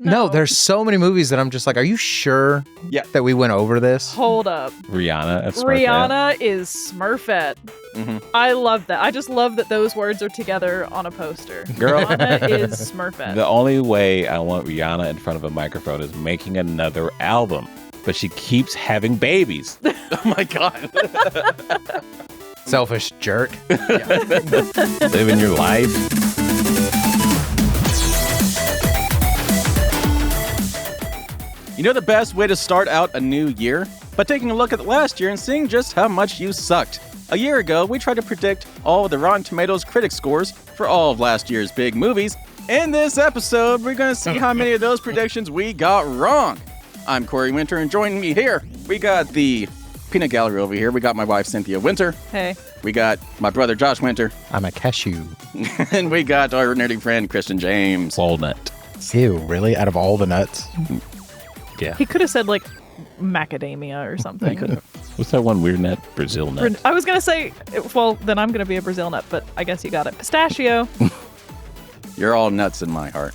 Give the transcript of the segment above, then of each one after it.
No, there's so many movies that I'm just like, are you sure that we went over this? Hold up. Rihanna at Smurfette. Rihanna is Smurfette. Mm-hmm. I love that. I just love that those words are together on a poster. Girl. Rihanna is Smurfette. The only way I want Rihanna in front of a microphone is making another album. But she keeps having babies. Oh my God. Selfish jerk. Living your life. You know the best way to start out a new year? By taking a look at last year and seeing just how much you sucked. A year ago, we tried to predict all of the Rotten Tomatoes critic scores for all of last year's big movies. In this episode, we're going to see how many of those predictions we got wrong. I'm Corey Winter, and joining me here, we got the peanut gallery over here. We got my wife, Cynthia Winter. Hey. We got my brother, Josh Winter. I'm a cashew. And we got our nerdy friend, Christian James. Walnut. Ew, really? Out of all the nuts? Yeah. He could have said, like, macadamia or something. What's that one weird nut? Brazil nut. I was going to say, well, then I'm going to be a Brazil nut, but I guess you got it. Pistachio. You're all nuts in my heart.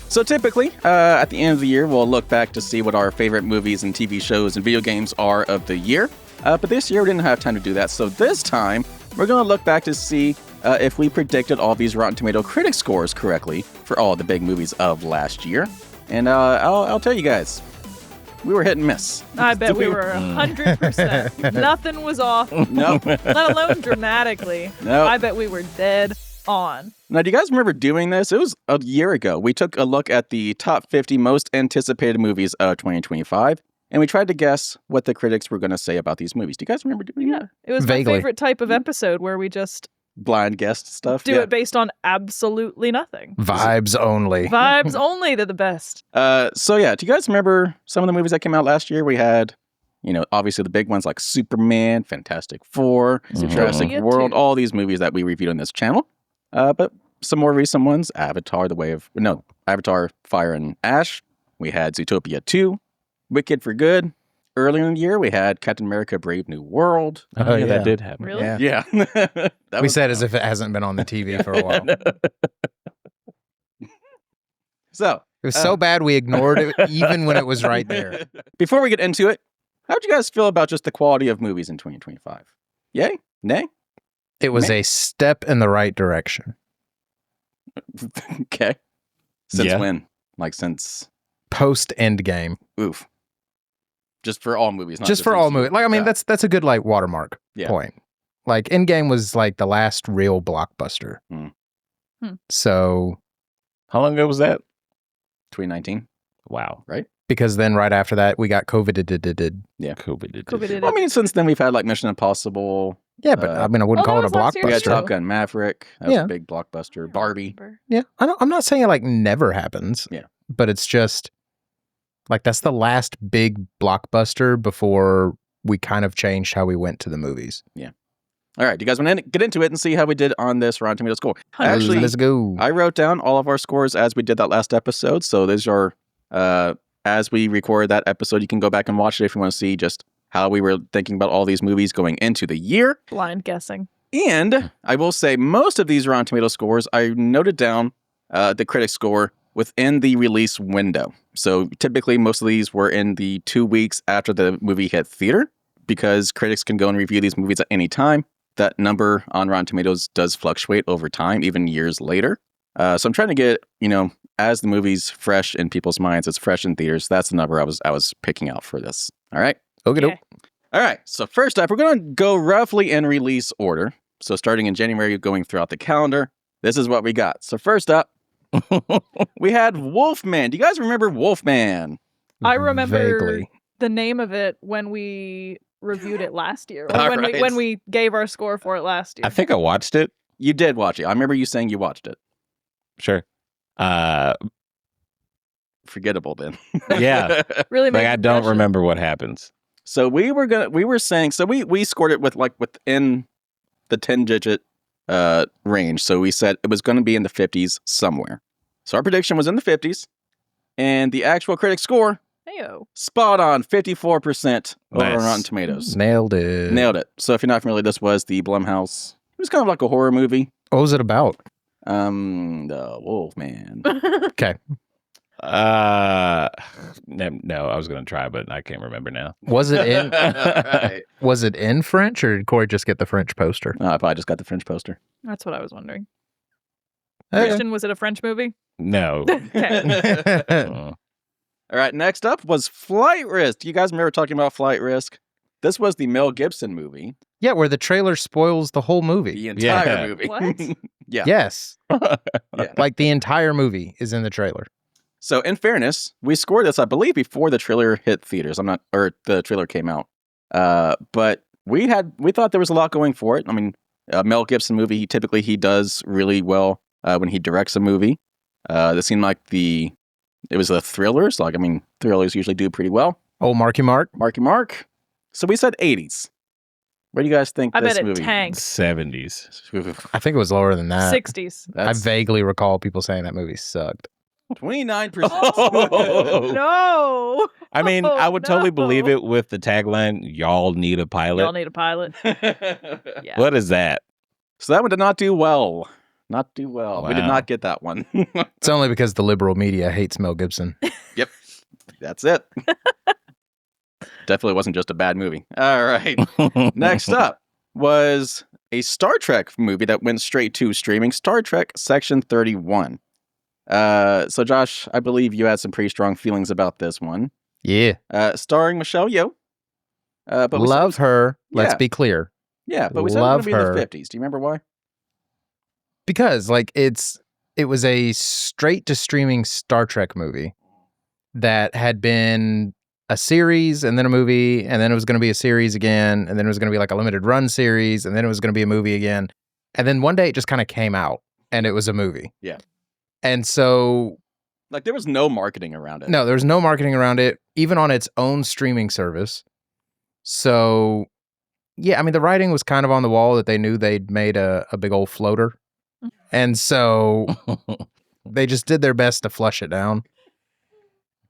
So typically, at the end of the year, we'll look back to see what our favorite movies and TV shows and video games are of the year. But this year, we didn't have time to do that. So this time, we're going to look back to see if we predicted all these Rotten Tomato critic scores correctly for all the big movies of last year. And I'll tell you guys, we were hit and miss. I bet we were 100%. Nothing was off. Nope. Let alone dramatically. Nope. I bet we were dead on. Now, do you guys remember doing this? It was a year ago. We took a look at the top 50 most anticipated movies of 2025, and we tried to guess what the critics were going to say about these movies. Do you guys remember doing that? It was Vaguely. my favorite type of episode where we just Blind guess stuff? do it based on absolutely nothing. Vibes only. Vibes only, they're the best. So yeah, do you guys remember some of the movies that came out last year? We had, obviously the big ones like Superman, Fantastic Four, Jurassic Zootopia World, 2. all these movies that we reviewed on this channel. But some more recent ones, Avatar, Fire and Ash. We had Zootopia 2, Wicked for Good. Earlier in the year, we had Captain America, Brave New World. Oh, yeah. That did happen. Really? Yeah. Yeah. That We was said as if it hasn't been on the TV for a while. So, It was so bad we ignored it even when it was right there. before we get into it, how'd you guys feel about just the quality of movies in 2025? Yay? Nay? It was a step in the right direction. Okay. Since Yeah. when? Like since, Post Endgame. oof. Just for all movies, not Just for all these- movies. Like, I mean, Yeah. that's a good, like, watermark Yeah. point. Like, Endgame was, like, the last real blockbuster. So, How long ago was that? 2019. Wow. because then right after that, we got COVID. Yeah. COVID. I mean, since then we've had like Mission Impossible. Yeah, but I mean, I wouldn't Oh, call that it a was last year, We had Buster. Top Gun Maverick. That was Yeah. a big blockbuster. Barbie. Yeah, I'm not saying it like never happens. Yeah. But it's just like that's the last big blockbuster before we kind of changed how we went to the movies. All right. Do you guys want to get into it and see how we did on this Rotten Tomatoes score? Actually, let's go. I wrote down all of our scores as we did that last episode. So these are, as we recorded that episode, you can go back and watch it if you want to see just how we were thinking about all these movies going into the year. Blind guessing. And I will say most of these Rotten Tomatoes scores, I noted down the critic score within the release window. So typically most of these were in the 2 weeks after the movie hit theater because critics can go and review these movies at any time. That number on Rotten Tomatoes does fluctuate over time, even years later. So I'm trying to get, as the movie's fresh in people's minds, it's fresh in theaters. That's the number I was picking out for this. All right. Okay. Yeah. All right. So first up, we're going to go roughly in release order. So starting in January, going throughout the calendar, this is what we got. So first up, we had Wolfman. Do you guys remember Wolfman? I remember Vaguely. the name of it when we reviewed it last year. Or All when right. when we gave our score for it last year. I think I watched it. You did watch it. I remember you saying you watched it. Sure. Forgettable then. Yeah. Really Like made I don't impression. remember what happens. So we were saying, so we scored it with like within the 10-digit range. So we said it was going to be in the 50s somewhere. So our prediction was in the 50s, and the actual critic score, Heyo. spot on, 54% over on Nice. Rotten Tomatoes. Nailed it. Nailed it. So if you're not familiar, this was the Blumhouse. It was kind of like a horror movie. What was it about? The Wolfman. Okay. No, I was going to try, but I can't remember now. Was it in? Right. Was it in French, or did Corey just get the French poster? I probably just got the French poster. That's what I was wondering. Okay. Christian, was it a French movie? No. Okay. Uh, All right, next up was Flight Risk. Do you guys remember talking about Flight Risk? This was the Mel Gibson movie. Yeah, where the trailer spoils the whole movie. The entire Yeah. movie. What? Yeah. Yes, Yeah. like the entire movie is in the trailer. So, in fairness, we scored this, I believe, before the trailer hit theaters. The trailer came out. But we thought there was a lot going for it. I mean, a Mel Gibson movie, he does really well when he directs a movie. This seemed like it was a thriller. So, thrillers usually do pretty well. Oh, Marky Mark. Marky Mark. So we said 80s. What do you guys think I this bet it movie? tanked. 70s. I think it was lower than that. 60s. I vaguely recall people saying that movie sucked. 29%. Oh. No. I mean, I would totally believe no. it with the tagline, y'all need a pilot. Y'all need a pilot. Yeah. What is that? So that one did not do well. Not do well. We did Wow. not get that one. It's only because the liberal media hates Mel Gibson. That's it. Definitely wasn't just a bad movie. All right. Next up was a Star Trek movie that went straight to streaming, Star Trek Section 31. So Josh, I believe you had some pretty strong feelings about this one. Yeah, Starring Michelle Yeoh. But we love her. Let's Yeah. be clear, Yeah, but we said it was love going to be in her. the 50s. Do you remember why? because it was a straight to streaming Star Trek movie that had been a series and then a movie, and then it was going to be a series again, and then it was going to be like a limited run series, and then it was going to be a movie again, and then one day it just kind of came out and it was a movie. Yeah. And so Like, there was no marketing around it. no, there was no marketing around it, even on its own streaming service. So yeah, I mean, the writing was kind of on the wall that they knew they'd made a big old floater, and so they just did their best to flush it down.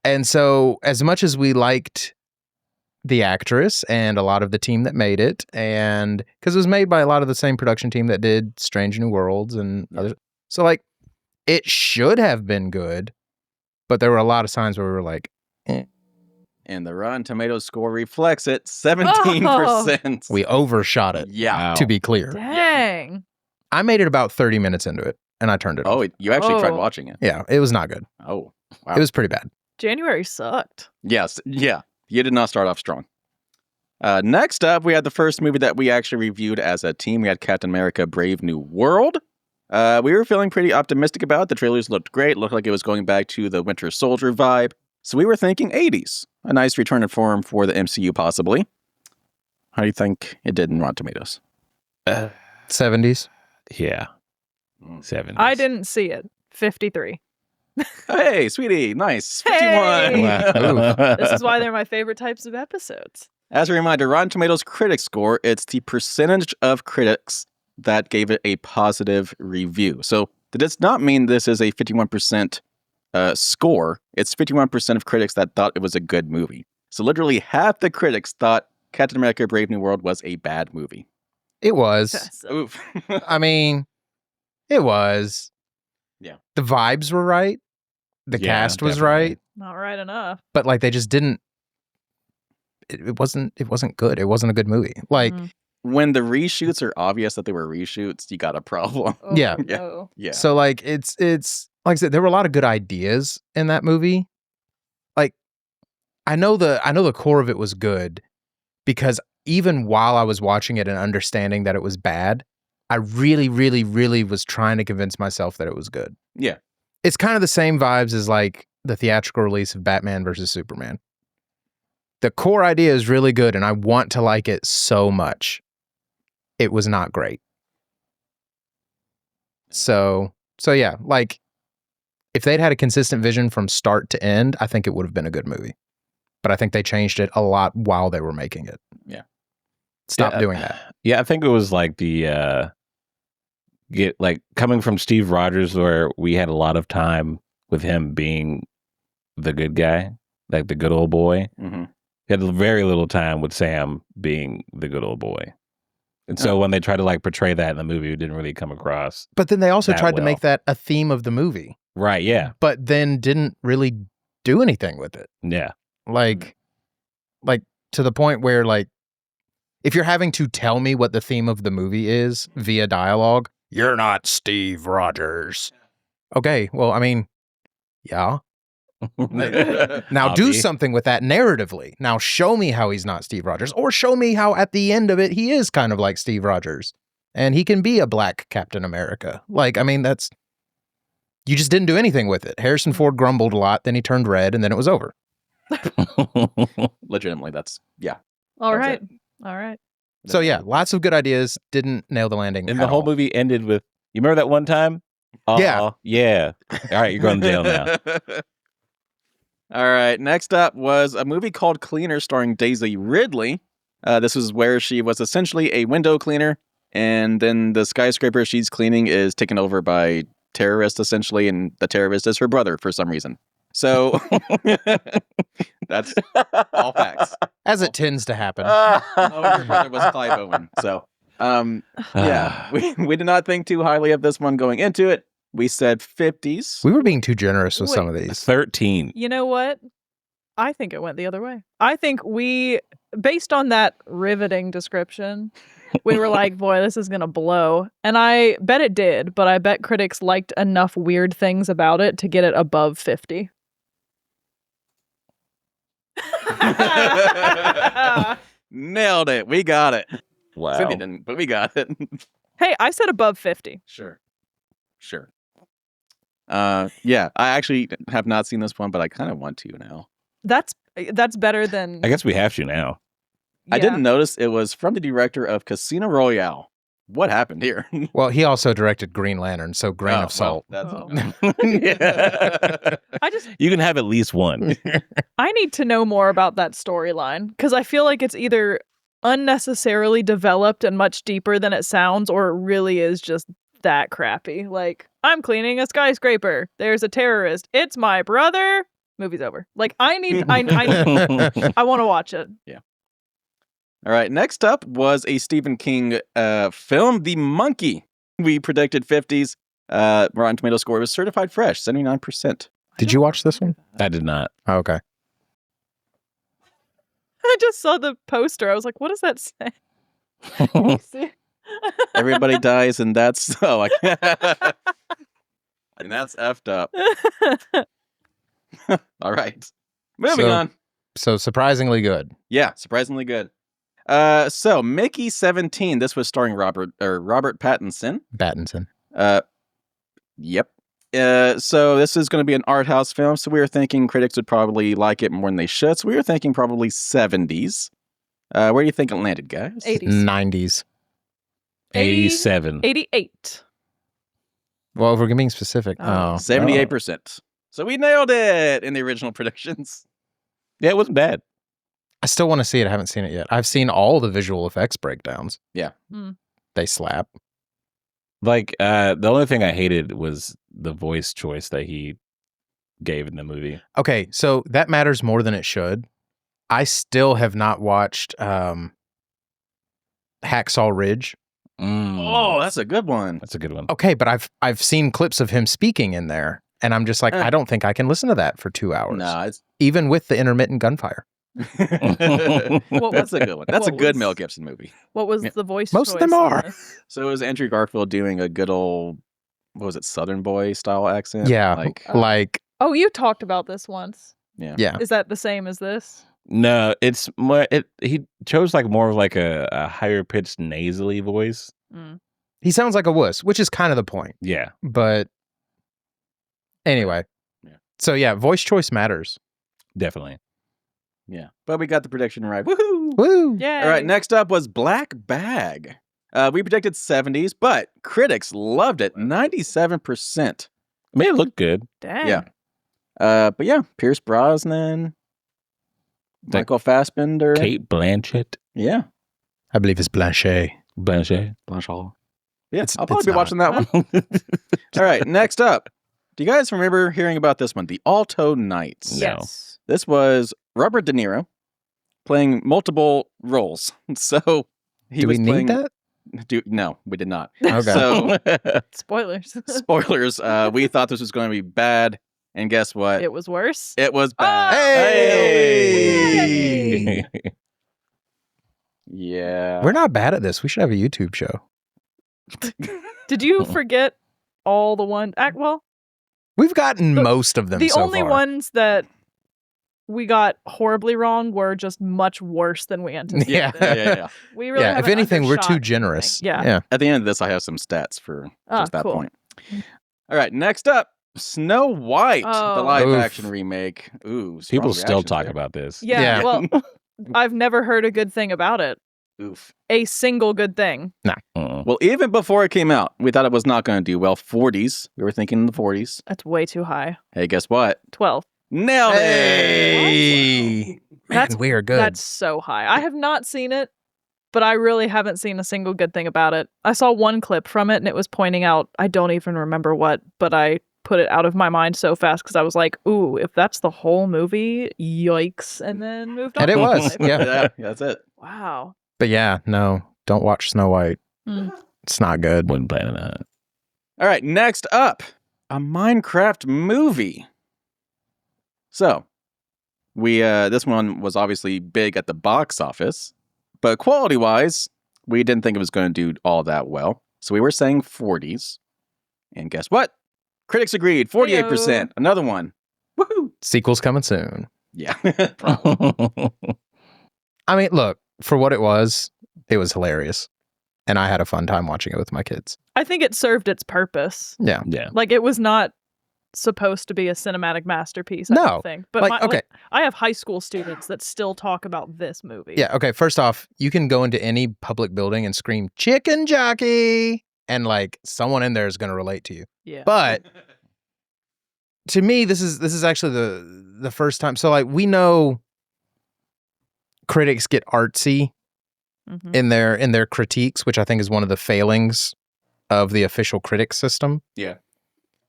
And so, as much as we liked the actress and a lot of the team that made it, and because it was made by a lot of the same production team that did Strange New Worlds and others, so like it should have been good, but there were a lot of times where we were like, And the Rotten Tomatoes score reflects it, 17%. we overshot it. Yeah. Wow. To be clear, Dang. I made it about 30 minutes into it, and I turned it off. Oh, you actually tried Oh. watching it. Yeah, it was not good. Oh, wow. It was pretty bad. January sucked. Yes. Yeah. You did not start off strong. Next up, we had the first movie that we actually reviewed as a team. We had Captain America Brave New World. We were feeling pretty optimistic about it. The trailers looked great. Looked like it was going back to the Winter Soldier vibe. So we were thinking 80s. A nice return to form for the MCU, possibly. How do you think it did in Rotten Tomatoes? 70s. Yeah. 70s. I didn't see it. 53. Hey, sweetie. Nice. 51. Hey! Wow. This is why they're my favorite types of episodes. As a reminder, Rotten Tomatoes critic score, it's the percentage of critics that gave it a positive review. So that does not mean this is a 51% score. It's 51% of critics that thought it was a good movie. So literally half the critics thought Captain America Brave New World was a bad movie. It was. Oof. I mean, it was. Yeah. The vibes were right. The Yeah, cast was definitely. right. Not right enough. But like they just didn't it wasn't good. It wasn't a good movie. Like Mm. When the reshoots are obvious that they were reshoots, you got a problem. Oh, Yeah. Yeah. no. Yeah. so like it's like I said, there were a lot of good ideas in that movie. Like I know the core of it was good because even while I was watching it and understanding that it was bad, I really, really, really was trying to convince myself that it was good. Yeah. It's kind of the same vibes as like the theatrical release of Batman versus Superman. The core idea is really good and I want to like it so much. It was not great. So yeah, like if they'd had a consistent vision from start to end, I think it would have been a good movie. But I think they changed it a lot while they were making it. Yeah. Stop Yeah, doing that. Yeah, I think it was like coming from Steve Rogers, where we had a lot of time with him being the good guy, like the good old boy. Mm-hmm. He had very little time with Sam being the good old boy. And so when they tried to like portray that in the movie, it didn't really come across. But then they also That tried to well. make that a theme of the movie, Right, yeah. but then didn't really do anything with it. Yeah. Like to the point where, like, if you're having to tell me what the theme of the movie is via dialogue, you're not Steve Rogers. Okay, well, I mean, yeah. Now do Obvi. something with that narratively. Now show me how he's not Steve Rogers, or show me how at the end of it he is kind of like Steve Rogers and he can be a black Captain America. Like, I mean, you just didn't do anything with it. Harrison Ford grumbled a lot, then he turned red, and then it was over. Legitimately, yeah. All That was right. it. All right. So yeah, lots of good ideas. Didn't nail the landing. And at the whole all. movie ended with, you remember that one time? Yeah. Yeah. All right, you're going to jail now. All right. Next up was a movie called Cleaner starring Daisy Ridley. This was where she was essentially a window cleaner, and then the skyscraper she's cleaning is taken over by terrorists, essentially, and the terrorist is her brother for some reason. So that's all facts. As it tends to happen. Her brother was Clive Owen. So, yeah, we did not think too highly of this one going into it. We said 50s. We were being too generous with some of these. 13. You know what? I think it went the other way. I think based on that riveting description, we were like, boy, this is going to blow. And I bet it did, but I bet critics liked enough weird things about it to get it above 50. Nailed it. We got it. Wow. Cynthia didn't, but we got it. Hey, I said above 50. Sure. Yeah, I actually have not seen this one, but I kind of want to now. That's better than I guess we have to now. I yeah. didn't notice it was from the director of Casino Royale. What happened here? Well, he also directed Green Lantern, so grain of salt. That's Oh. Yeah. You can have at least one. I need to know more about that storyline because I feel like it's either unnecessarily developed and much deeper than it sounds, or it really is just that crappy. Like, I'm cleaning a skyscraper. There's a terrorist. It's my brother. Movie's over. Like, I want to watch it. Yeah. All right. Next up was a Stephen King film, The Monkey. We predicted 50s. Rotten Tomato score was certified fresh, 79%. Did you watch this one? I did not. Oh, okay. I just saw the poster. I was like, what does that say? Can you see? Everybody dies, and that's and that's effed up. All right. Moving on. So surprisingly good. Yeah, surprisingly good. So Mickey 17. This was starring Robert Pattinson. Battinson. Yep. So this is going to be an art house film. So we were thinking critics would probably like it more than they should. So we were thinking probably 70s. Where do you think it landed, guys? 80s. 90s. 87. 88. Well, if we're being specific. Oh. 78%. So we nailed it in the original predictions. Yeah, it wasn't bad. I still want to see it. I haven't seen it yet. I've seen all the visual effects breakdowns. Yeah. They slap. Like, the only thing I hated was the voice choice that he gave in the movie. Okay, so that matters more than it should. I still have not watched Hacksaw Ridge. Oh, that's a good one. That's a good one. Okay, but I've seen clips of him speaking in there, and I'm just like, I don't think I can listen to that for 2 hours. No, it's Even with the intermittent gunfire. that's a good one. That's a what good was- Mel Gibson movie. What was Yeah. the voice Most of them choice in are. this? So it was Andrew Garfield doing a good old, what was it, Southern boy style accent? Yeah, Like, Oh, you talked about this once. yeah. Is that the same as this? No, it's more. He chose like more of like a higher pitched nasally voice. Mm. He sounds like a wuss, which is kind of the point. Yeah, But anyway. Yeah. So yeah, voice choice matters. definitely. yeah. But we got the prediction right. Woohoo! Woo! Yeah. All right, next up was Black Bag. We predicted 70s, but critics loved it, 97%. I mean, it looked good. Dang. Yeah. But yeah, Pierce Brosnan, That- Michael Fassbender. Kate Blanchett. Yeah. I believe it's Blanchet. Blanchett. Blanchard. Yeah, It's- I'll probably it's be not. watching that one. All right, next up. Do you guys remember hearing about this one? The Alto Knights. No. Yes. This was Robert De Niro playing multiple roles. So he Do was we playing, need that? No, we did not. Okay. So Spoilers. spoilers. We thought this was going to be bad. And guess what? It was worse. It was bad. Hey! Yeah. We're not bad at this. We should have a YouTube show. Did you forget all the ones? Well, We've gotten The- most of them the so only far. ones that we got horribly wrong were just much worse than we anticipated. Yeah. We really Yeah, if haven't anything, we're undershot too anything. generous. Yeah. At the end of this, I have some stats for just that cool. point. All right, next up, Snow White, the Oh. live-action remake. Ooh, strong People still reactions talk there. about this. Yeah. Yeah. Well, I've never heard a good thing about it. Oof. A single good thing. Well, even before it came out, we thought it was not going to do well. 40s. We were thinking in the 40s. That's way too high. Hey, guess what? 12. Nailed it! Hey! Man, That's- we are good. That's so high. I have not seen it, but I really haven't seen a single good thing about it. I saw one clip from it and it was pointing out, I don't even remember what, but I put it out of my mind so fast because I was like, ooh, if that's the whole movie, yikes. And then moved on. And it with my was, life. yeah. That's it. Wow. But yeah, no, don't watch Snow White. Mm. It's not good. Wouldn't plan on that. All right, next up, a Minecraft movie. So, we this one was obviously big at the box office, but quality-wise, we didn't think it was going to do all that well. So we were saying 40s. And guess what? Critics agreed, 48%. Heyo. Another one. Woohoo! Sequel's coming soon. Yeah. I mean, look, for what it was hilarious. And I had a fun time watching it with my kids. I think it served its purpose. Yeah. Yeah. Like, it was not supposed to be a cinematic masterpiece, I No. don't think. But Like, okay. I have high school students that still talk about this movie. Yeah. Okay. First off, you can go into any public building and scream chicken jockey, and like someone in there is going to relate to you. Yeah. But to me, this is actually the first time. So like we know critics get artsy Mhm. in their critiques, which I think is one of the failings of the official critic system. Yeah.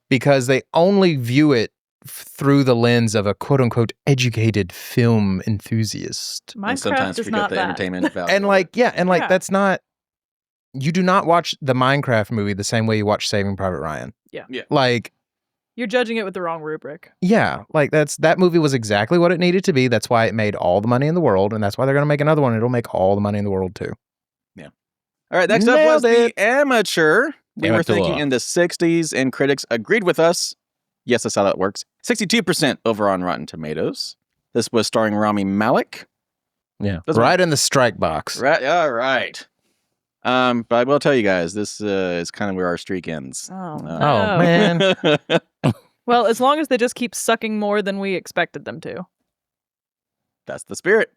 Because they only view it through the lens of a quote unquote educated film enthusiast. And Minecraft sometimes is forget not the that. entertainment value. And like, yeah, and like Yeah. that's not, you do not watch the Minecraft movie the same way you watch Saving Private Ryan. Yeah. Yeah. Like, You're judging it with the wrong rubric. yeah, like that movie was exactly what it needed to be. That's why it made all the money in the world, and that's why they're gonna make another one. It'll make all the money in the world too. All right, next up was Nailed it. The Amateur. We were Amateur. thinking in the 60s, and critics agreed with us. Yes, that's how that works. 62% over on Rotten Tomatoes. This was starring Rami Malek. Yeah. That's Right in the strike box. Right. All right. But I will tell you guys, this is kind of where our streak ends. Oh, Oh, man. Well, as long as they just keep sucking more than we expected them to. That's the spirit.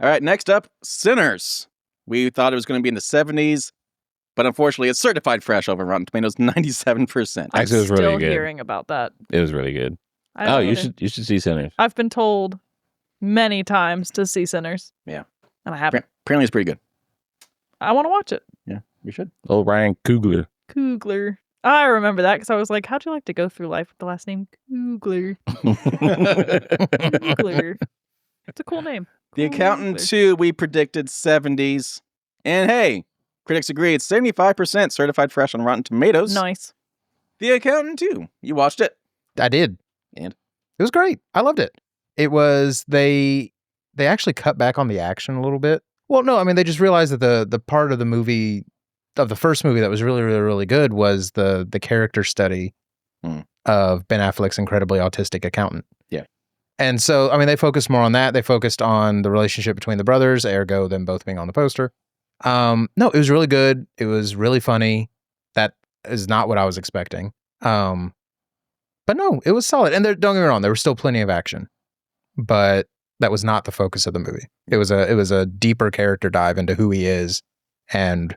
All right, next up, Sinners. We thought it was going to be in the 70s, but unfortunately, it's certified fresh over Rotten Tomatoes, 97%. I'm Actually, it was really still good. hearing about that. It was really good. I Oh, don't you know. should see Sinners. I've been told many times to see Sinners. Yeah. And I haven't. Apparently, it's pretty good. I want to watch it. Yeah, you should. Oh, Ryan Coogler. Coogler. I remember that because I was like, how'd you like to go through life with the last name Coogler? Coogler. It's a cool name. The Accountant Coogler. 2, we predicted 70s. And hey, critics agree, it's 75% certified fresh on Rotten Tomatoes. Nice. The Accountant 2, you watched it. I did. And? It was great. I loved it. It was they actually cut back on the action a little bit. Well, no, I mean they just realized that the part of the movie of the first movie that was really, really, really good was the character study of Ben Affleck's incredibly autistic accountant. Yeah. And so, I mean, they focused more on that. They focused on the relationship between the brothers, ergo them both being on the poster. No, it was really good. It was really funny. That is not what I was expecting. But no, it was solid. And don't get me wrong, there was still plenty of action. But that was not the focus of the movie. It was a deeper character dive into who he is and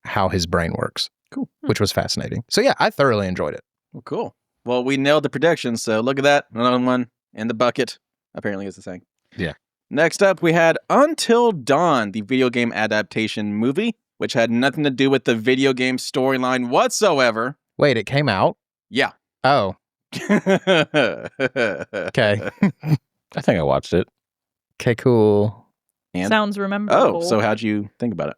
how his brain works. Cool. Which was fascinating. So yeah, I thoroughly enjoyed it. Well, cool. Well, we nailed the predictions, so look at that. Another one in the bucket, apparently is the saying. Yeah. Next up, we had Until Dawn, the video game adaptation movie, which had nothing to do with the video game storyline whatsoever. Wait, it came out? Yeah. Oh, Okay. I think I watched it. okay, cool. And? Sounds rememberable. Oh, so how'd you think about it?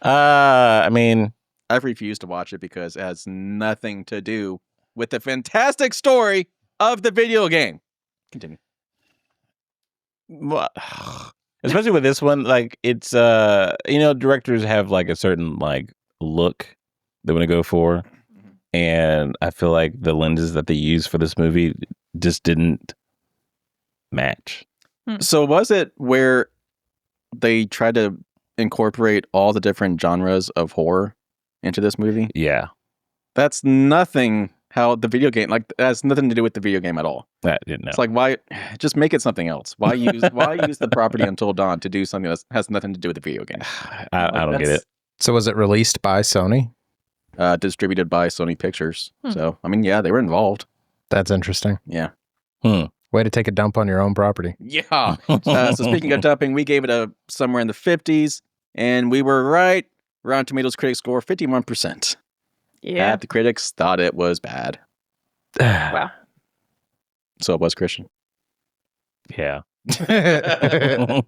I mean, I've refused to watch it because it has nothing to do with the fantastic story of the video game. Continue. Well, especially with this one, like it's directors have like a certain like look they want to go for, and I feel like the lenses that they use for this movie just didn't match. So was it where they tried to incorporate all the different genres of horror into this movie? Yeah, That's nothing how the video game, like, that has nothing to do with the video game at all. I didn't know. It's like, why just make it something else? Why use the property Until Dawn to do something that has nothing to do with the video game? I don't get it. So was it released by Sony? Distributed by Sony Pictures. So, I mean, yeah, they were involved. That's interesting. Yeah. Way to take a dump on your own property. Yeah. So speaking of dumping, we gave it a somewhere in the 50s, and we were right. Rotten Tomatoes critic score 51%. Yeah. The critics thought it was bad. Wow. So it was, Christian. Yeah. All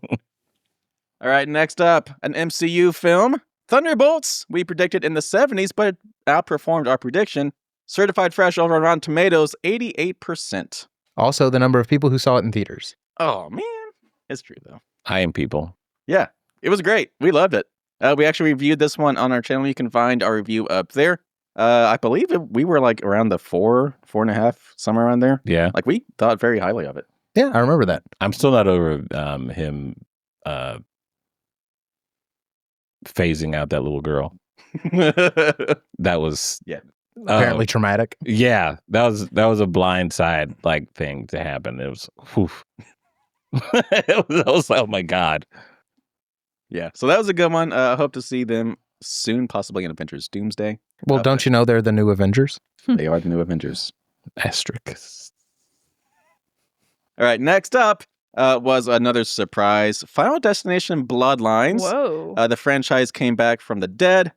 right, next up, an MCU film. Thunderbolts, we predicted in the 70s, but it outperformed our prediction. Certified fresh over on Rotten Tomatoes, 88%. Also, the number of people who saw it in theaters. Oh, man. It's true, though. I am people. Yeah, it was great. We loved it. We actually reviewed this one on our channel. You can find our review up there. I believe we were like around the 4.5, somewhere around there. Yeah. Like, we thought very highly of it. Yeah, I remember that. I'm still not over him phasing out that little girl. That was Apparently traumatic. Yeah, that was a blind side like thing to happen. It was, whew. That was oh my god. Yeah, so that was a good one. I hope to see them soon, possibly in Avengers Doomsday. Well, don't you know they're the new Avengers? They are the new Avengers. Asterisk. All right, next up was another surprise. Final Destination Bloodlines. Whoa. The franchise came back from the dead.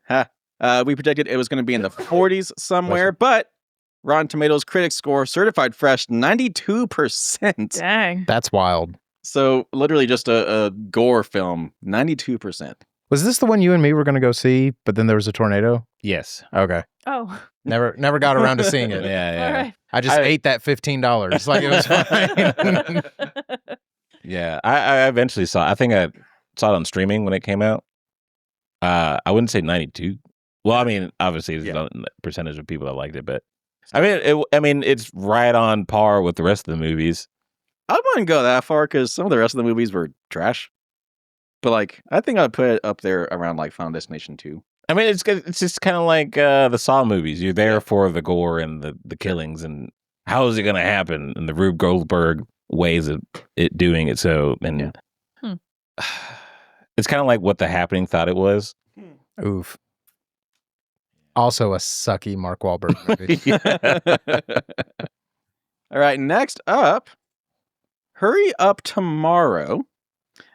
We predicted it was going to be in the 40s somewhere, but Rotten Tomatoes critic score certified fresh 92%. Dang. That's wild. So literally just a gore film, 92%. Was this the one you and me were going to go see, but then there was a tornado? Yes. Okay. Oh. Never got around to seeing it. Yeah. All right. I just ate that $15. Like, it was fine. Yeah. I eventually saw. I think I saw it on streaming when it came out. I wouldn't say 92. Well, I mean, obviously, there's a percentage of people that liked it, but I mean, it's right on par with the rest of the movies. I wouldn't go that far because some of the rest of the movies were trash. But like, I think I'd put it up there around like Final Destination 2. I mean, it's just kind of like the Saw movies. You're there for the gore and the killings, and how is it going to happen? And the Rube Goldberg ways of it doing it. So, and it's kind of like what The Happening thought it was. Oof. Also a sucky Mark Wahlberg movie. All right, next up, Hurry Up Tomorrow.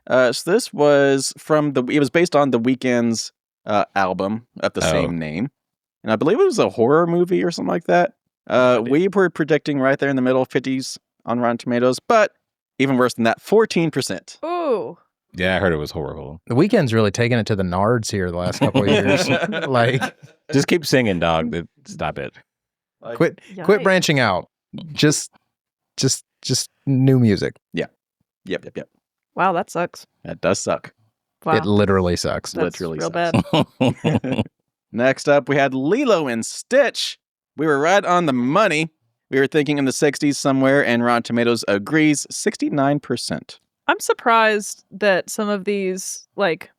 So this was it was based on The Weeknd's album of the same name. And I believe it was a horror movie or something like that. We were predicting right there in the middle, 50s on Rotten Tomatoes, but even worse than that, 14%. Ooh. Yeah, I heard it was horrible. The Weeknd's really taken it to the nards here the last couple of years. Like, just keep singing, dog. Stop it. Like, quit branching out. Just new music. Yep. Wow, that sucks. That does suck. Wow. It literally sucks. That's literally real sucks. bad. Next up, we had Lilo and Stitch. We were right on the money. We were thinking in the 60s somewhere, and Rotten Tomatoes agrees 69%. I'm surprised that some of these like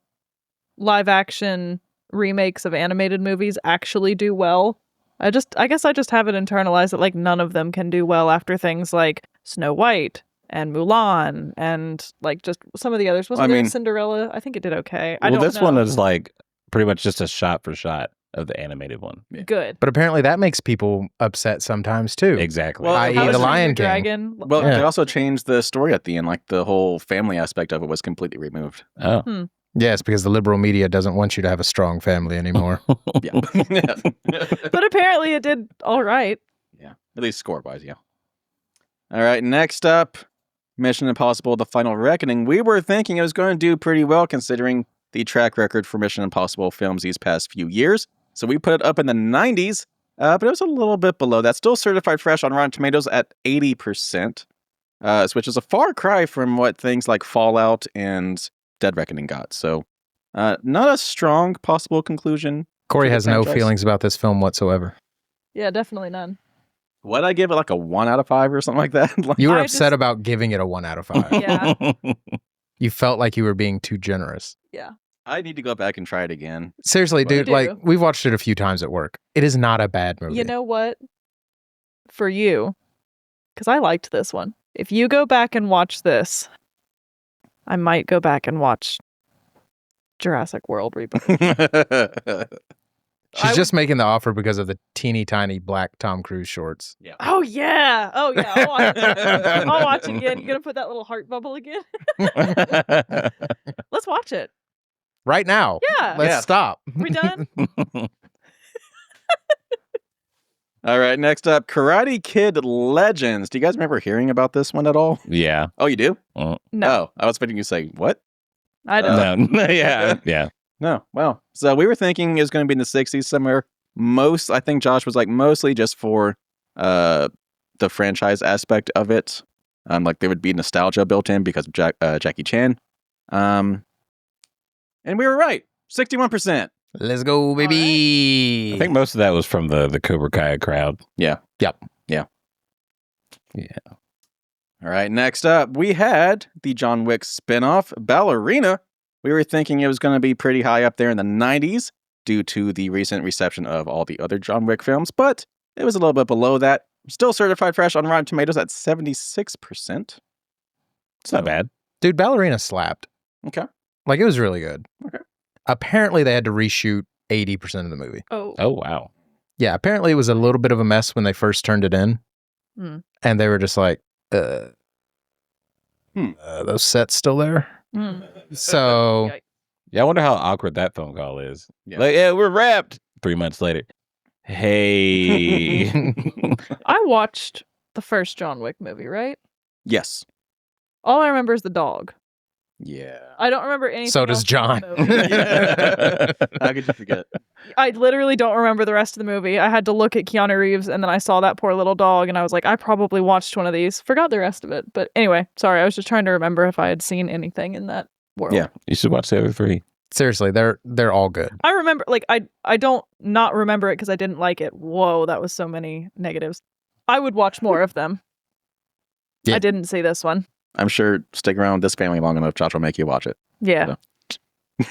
live action remakes of animated movies actually do well. I guess I just have it internalized that like none of them can do well after things like Snow White and Mulan and like just some of the others. Wasn't it Cinderella? I think it did okay. Well, this one is like pretty much just a shot for shot of the animated one. Good. But apparently that makes people upset sometimes too. Exactly. Well, i.e. How The to Train Lion Your King. Dragon. Well, they also changed the story at the end. Like the whole family aspect of it was completely removed. Oh. Yes, because the liberal media doesn't want you to have a strong family anymore. Yeah. But apparently it did all right. Yeah. At least score-wise, yeah. All right, next up, Mission Impossible: The Final Reckoning. We were thinking it was going to do pretty well considering the track record for Mission Impossible films these past few years. So we put it up in the 90s. but it was a little bit below that. Still certified fresh on Rotten Tomatoes at 80%, which is a far cry from what things like Fallout and Dead Reckoning got. So not a strong possible conclusion. Corey to the has no franchise. feelings about this film whatsoever. Yeah, definitely none. What I give it like a 1 out of 5 or something like that? Like, You were I upset just- about giving it a 1 out of 5. Yeah. You felt like you were being too generous. Yeah. I need to go back and try it again. Seriously, Well, dude, you like do. we've watched it a few times at work. It is not a bad movie. You know what? For you, because I liked this one. If you go back and watch this, I might go back and watch Jurassic World Reboot. She's I just making the offer because of the teeny tiny black Tom Cruise shorts. Yeah. Oh yeah. Oh yeah. I'll watch it. I'll watch again. You gonna put that little heart bubble again? Let's watch it. Right now. Yeah. Let's Yeah. stop. We done? All right, next up, Karate Kid Legends. Do you guys remember hearing about this one at all? Yeah. Oh, you do? No, Oh, I was expecting you to say, what? I don't. No. Yeah. Yeah. No. Well, so we were thinking it was going to be in the 60s somewhere. I think Josh was like mostly just for the franchise aspect of it. Like there would be nostalgia built in because of Jackie Chan. And we were right. 61%. Let's go, baby. I think most of that was from the Cobra Kai crowd. Yeah. Yep. Yeah. Yeah. All right, next up, we had the John Wick spinoff, Ballerina. We were thinking it was going to be pretty high up there in the 90s due to the recent reception of all the other John Wick films, but it was a little bit below that. Still certified fresh on Rotten Tomatoes at 76%. It's not bad. Dude, Ballerina slapped. Okay. Like, it was really good. Okay. Apparently, they had to reshoot 80% of the movie. Oh. Oh, wow. Yeah, apparently it was a little bit of a mess when they first turned it in. Hmm. And they were just like, those sets still there? Mm. So, Yikes. Yeah, I wonder how awkward that phone call is. Yeah. Like, yeah, we're wrapped. 3 months later. Hey. I watched the first John Wick movie, right? Yes. All I remember is the dog. Yeah. I don't remember anything. so does else John. from the movie. How could you forget? I literally don't remember the rest of the movie. I had to look at Keanu Reeves and then I saw that poor little dog and I was like, I probably watched one of these. Forgot the rest of it. But anyway, sorry. I was just trying to remember if I had seen anything in that world. Yeah. You should watch the other 3. Seriously, they're all good. I remember, like, I don't not remember it because I didn't like it. Whoa, that was so many negatives. I would watch more of them. Yeah. I didn't see this one. I'm sure stick around with this family long enough, Josh will make you watch it. Yeah. They're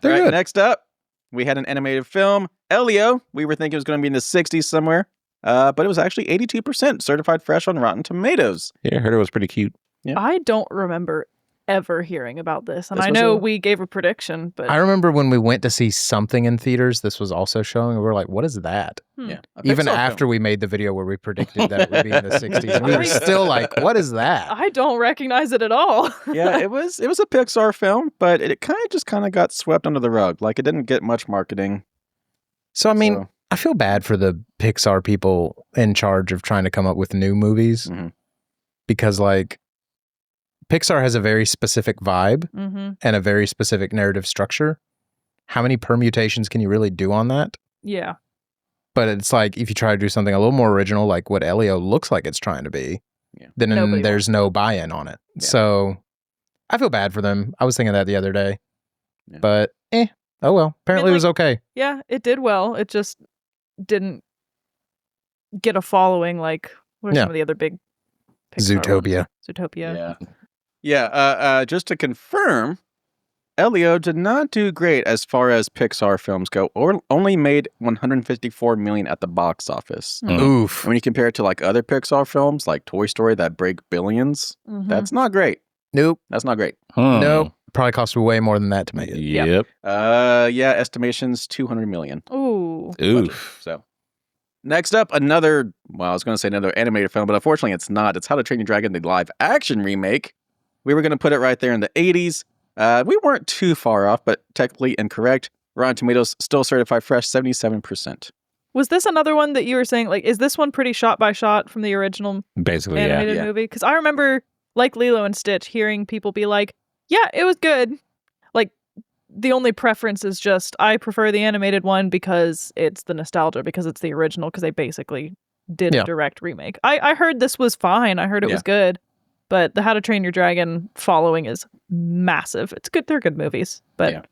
All right, good. next up, we had an animated film, Elio. We were thinking it was going to be in the 60s somewhere, but it was actually 82% certified fresh on Rotten Tomatoes. Yeah, I heard it was pretty cute. Yeah. I don't remember ever hearing about this. And This I was know a- we gave a prediction, but I remember when we went to see something in theaters, this was also showing, and we were like, what is that? Yeah, a Even Pixar after film. we made the video where we predicted that it would be in the 60s, and we were still like, what is that? I don't recognize it at all. Yeah, it was a Pixar film, but it kind of got swept under the rug. Like it didn't get much marketing. So, I mean, So- I feel bad for the Pixar people in charge of trying to come up with new movies Mhm. because, like, Pixar has a very specific vibe Mm-hmm. and a very specific narrative structure. How many permutations can you really do on that? Yeah. But it's like if you try to do something a little more original, like what Elio looks like it's trying to be, Yeah. then Nobody there's no buy-in on it. Yeah. So I feel bad for them. I was thinking that the other day, Yeah. but oh well. Apparently it was okay. Yeah, it did well. It just didn't get a following like what are Yeah. some of the other big Pixar ones? Zootopia. Zootopia. Yeah. Just to confirm, Elio did not do great as far as Pixar films go, or only made $154 million at the box office. Mm. Oof. And when you compare it to like other Pixar films, like Toy Story, that break billions, Mhm. that's not great. Nope. That's not great. Nope. Probably cost way more than that to make it. Yep. Yeah, estimations $200 million. Ooh. budget. Oof. So, next up, another. Well, I was going to say another animated film, but unfortunately, it's not. It's How to Train Your Dragon, the live action remake. We were going to put it right there in the 80s. We weren't too far off, but technically incorrect. Rotten Tomatoes still certified fresh, 77%. Was this another one that you were saying, like, is this one pretty shot by shot from the original Basically, yeah. animated Yeah. movie? Because I remember, like Lilo and Stitch, hearing people be like, yeah, it was good. Like, the only preference is just I prefer the animated one because it's the nostalgia, because it's the original, because they basically did a direct remake. I heard this was fine. I heard it was good, but the How to Train Your Dragon following is massive. It's good. They're good movies, but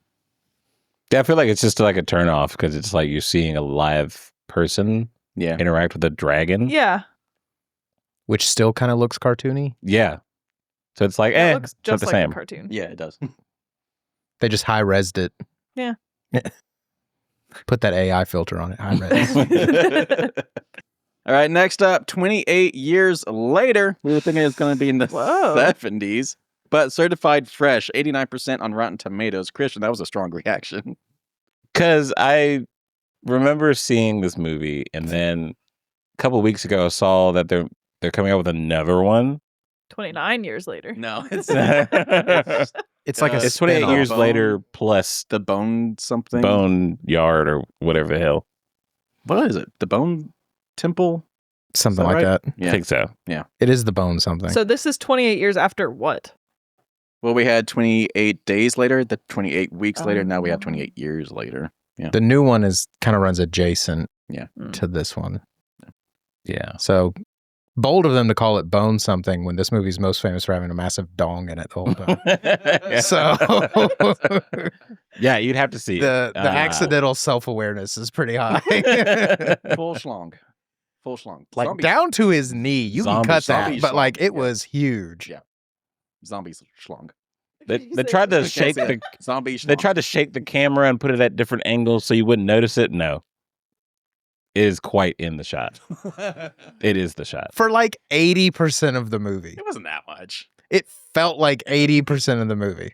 I feel like it's just like a turnoff because it's like you're seeing a live person interact with a dragon. Yeah. Which still kind of looks cartoony. Yeah. So it's like, it looks it's just not the like same. a cartoon. Yeah, it does. They just high-resed it. Yeah. Put that AI filter on it. High-res. All right, next up, 28 years later. We were thinking it was going to be in the 70s, but certified fresh, 89% on Rotten Tomatoes. Christian, that was a strong reaction. Because I remember seeing this movie, and then a couple of weeks ago, I saw that they're coming out with another one. 29 years later. No, it's like it's 28 years later plus the Bone something. Bone Yard or whatever the hell. What is it? The Bone Temple? Something like that. Yeah. I think so. Yeah. It is the Bone something. So this is 28 years after what? Well, we had 28 days later, the 28 weeks later. Now we have 28 years later. Yeah. The new one is kind of runs adjacent Mm. to this one. Yeah. So bold of them to call it Bone something when this movie's most famous for having a massive dong in it the whole time. So yeah, you'd have to see the accidental self-awareness is pretty high. Full schlong. Full schlong. Like Zombie- down to his knee. You can cut that, zombie but like schlong. it was huge. Yeah. Zombies schlong. They tried to shake the Zombie schlong. They tried to shake the camera and put it at different angles so you wouldn't notice it. No. It is quite in the shot. It is the shot. For like 80% of the movie. It wasn't that much. It felt like 80% of the movie.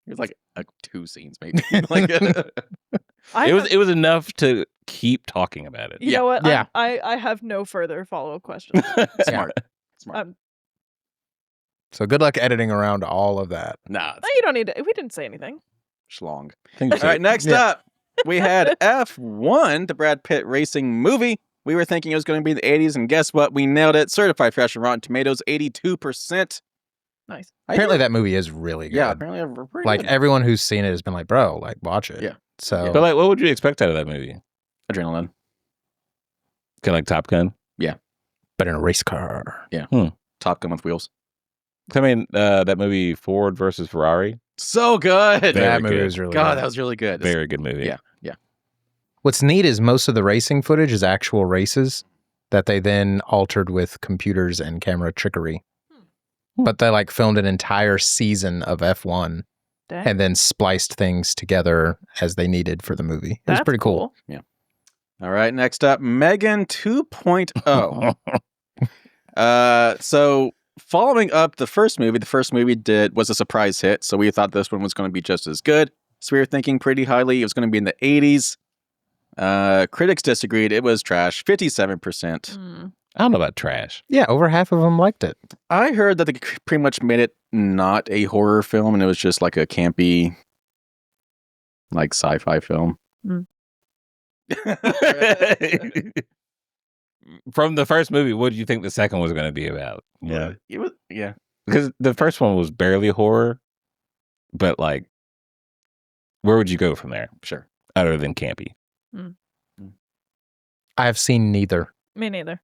It was like 2 scenes, maybe. Like, it was enough to keep talking about it. You know what? Yeah. I have no further follow-up questions. Smart. So good luck editing around all of that. Nah, No, you don't need to. We didn't say anything. schlong. Think All right, next up, we had F1, the Brad Pitt racing movie. We were thinking it was going to be the 80s, and guess what? We nailed it. Certified fresh on Rotten Tomatoes, 82%. Nice. Apparently that movie is really good. Yeah, apparently we're pretty Like good. everyone who's seen it has been like, bro, like watch it. Yeah. So But like, what would you expect out of that movie? Adrenaline. Kind of like Top Gun? but in a race car. Top Gun with wheels. I mean, that movie Ford versus Ferrari. So good. Very that movie good. was really God, good. that was really good. Very good movie. Yeah. What's neat is most of the racing footage is actual races that they then altered with computers and camera trickery. But they like filmed an entire season of F1 Dang. and then spliced things together as they needed for the movie. It was That's pretty cool. All right, next up, Megan 2.0. So following up the first movie was a surprise hit, so we thought this one was going to be just as good. So we were thinking pretty highly. It was going to be in the 80s. Critics disagreed. It was trash, 57%. I don't know about trash. Yeah, over half of them liked it. I heard that they pretty much made it not a horror film, and it was just like a campy, like sci-fi film. From the first movie, what did you think the second was going to be about? Yeah, it was. Yeah, Because the first one was barely horror, but like, where would you go from there? sure. Other than campy. I have seen neither. Me neither.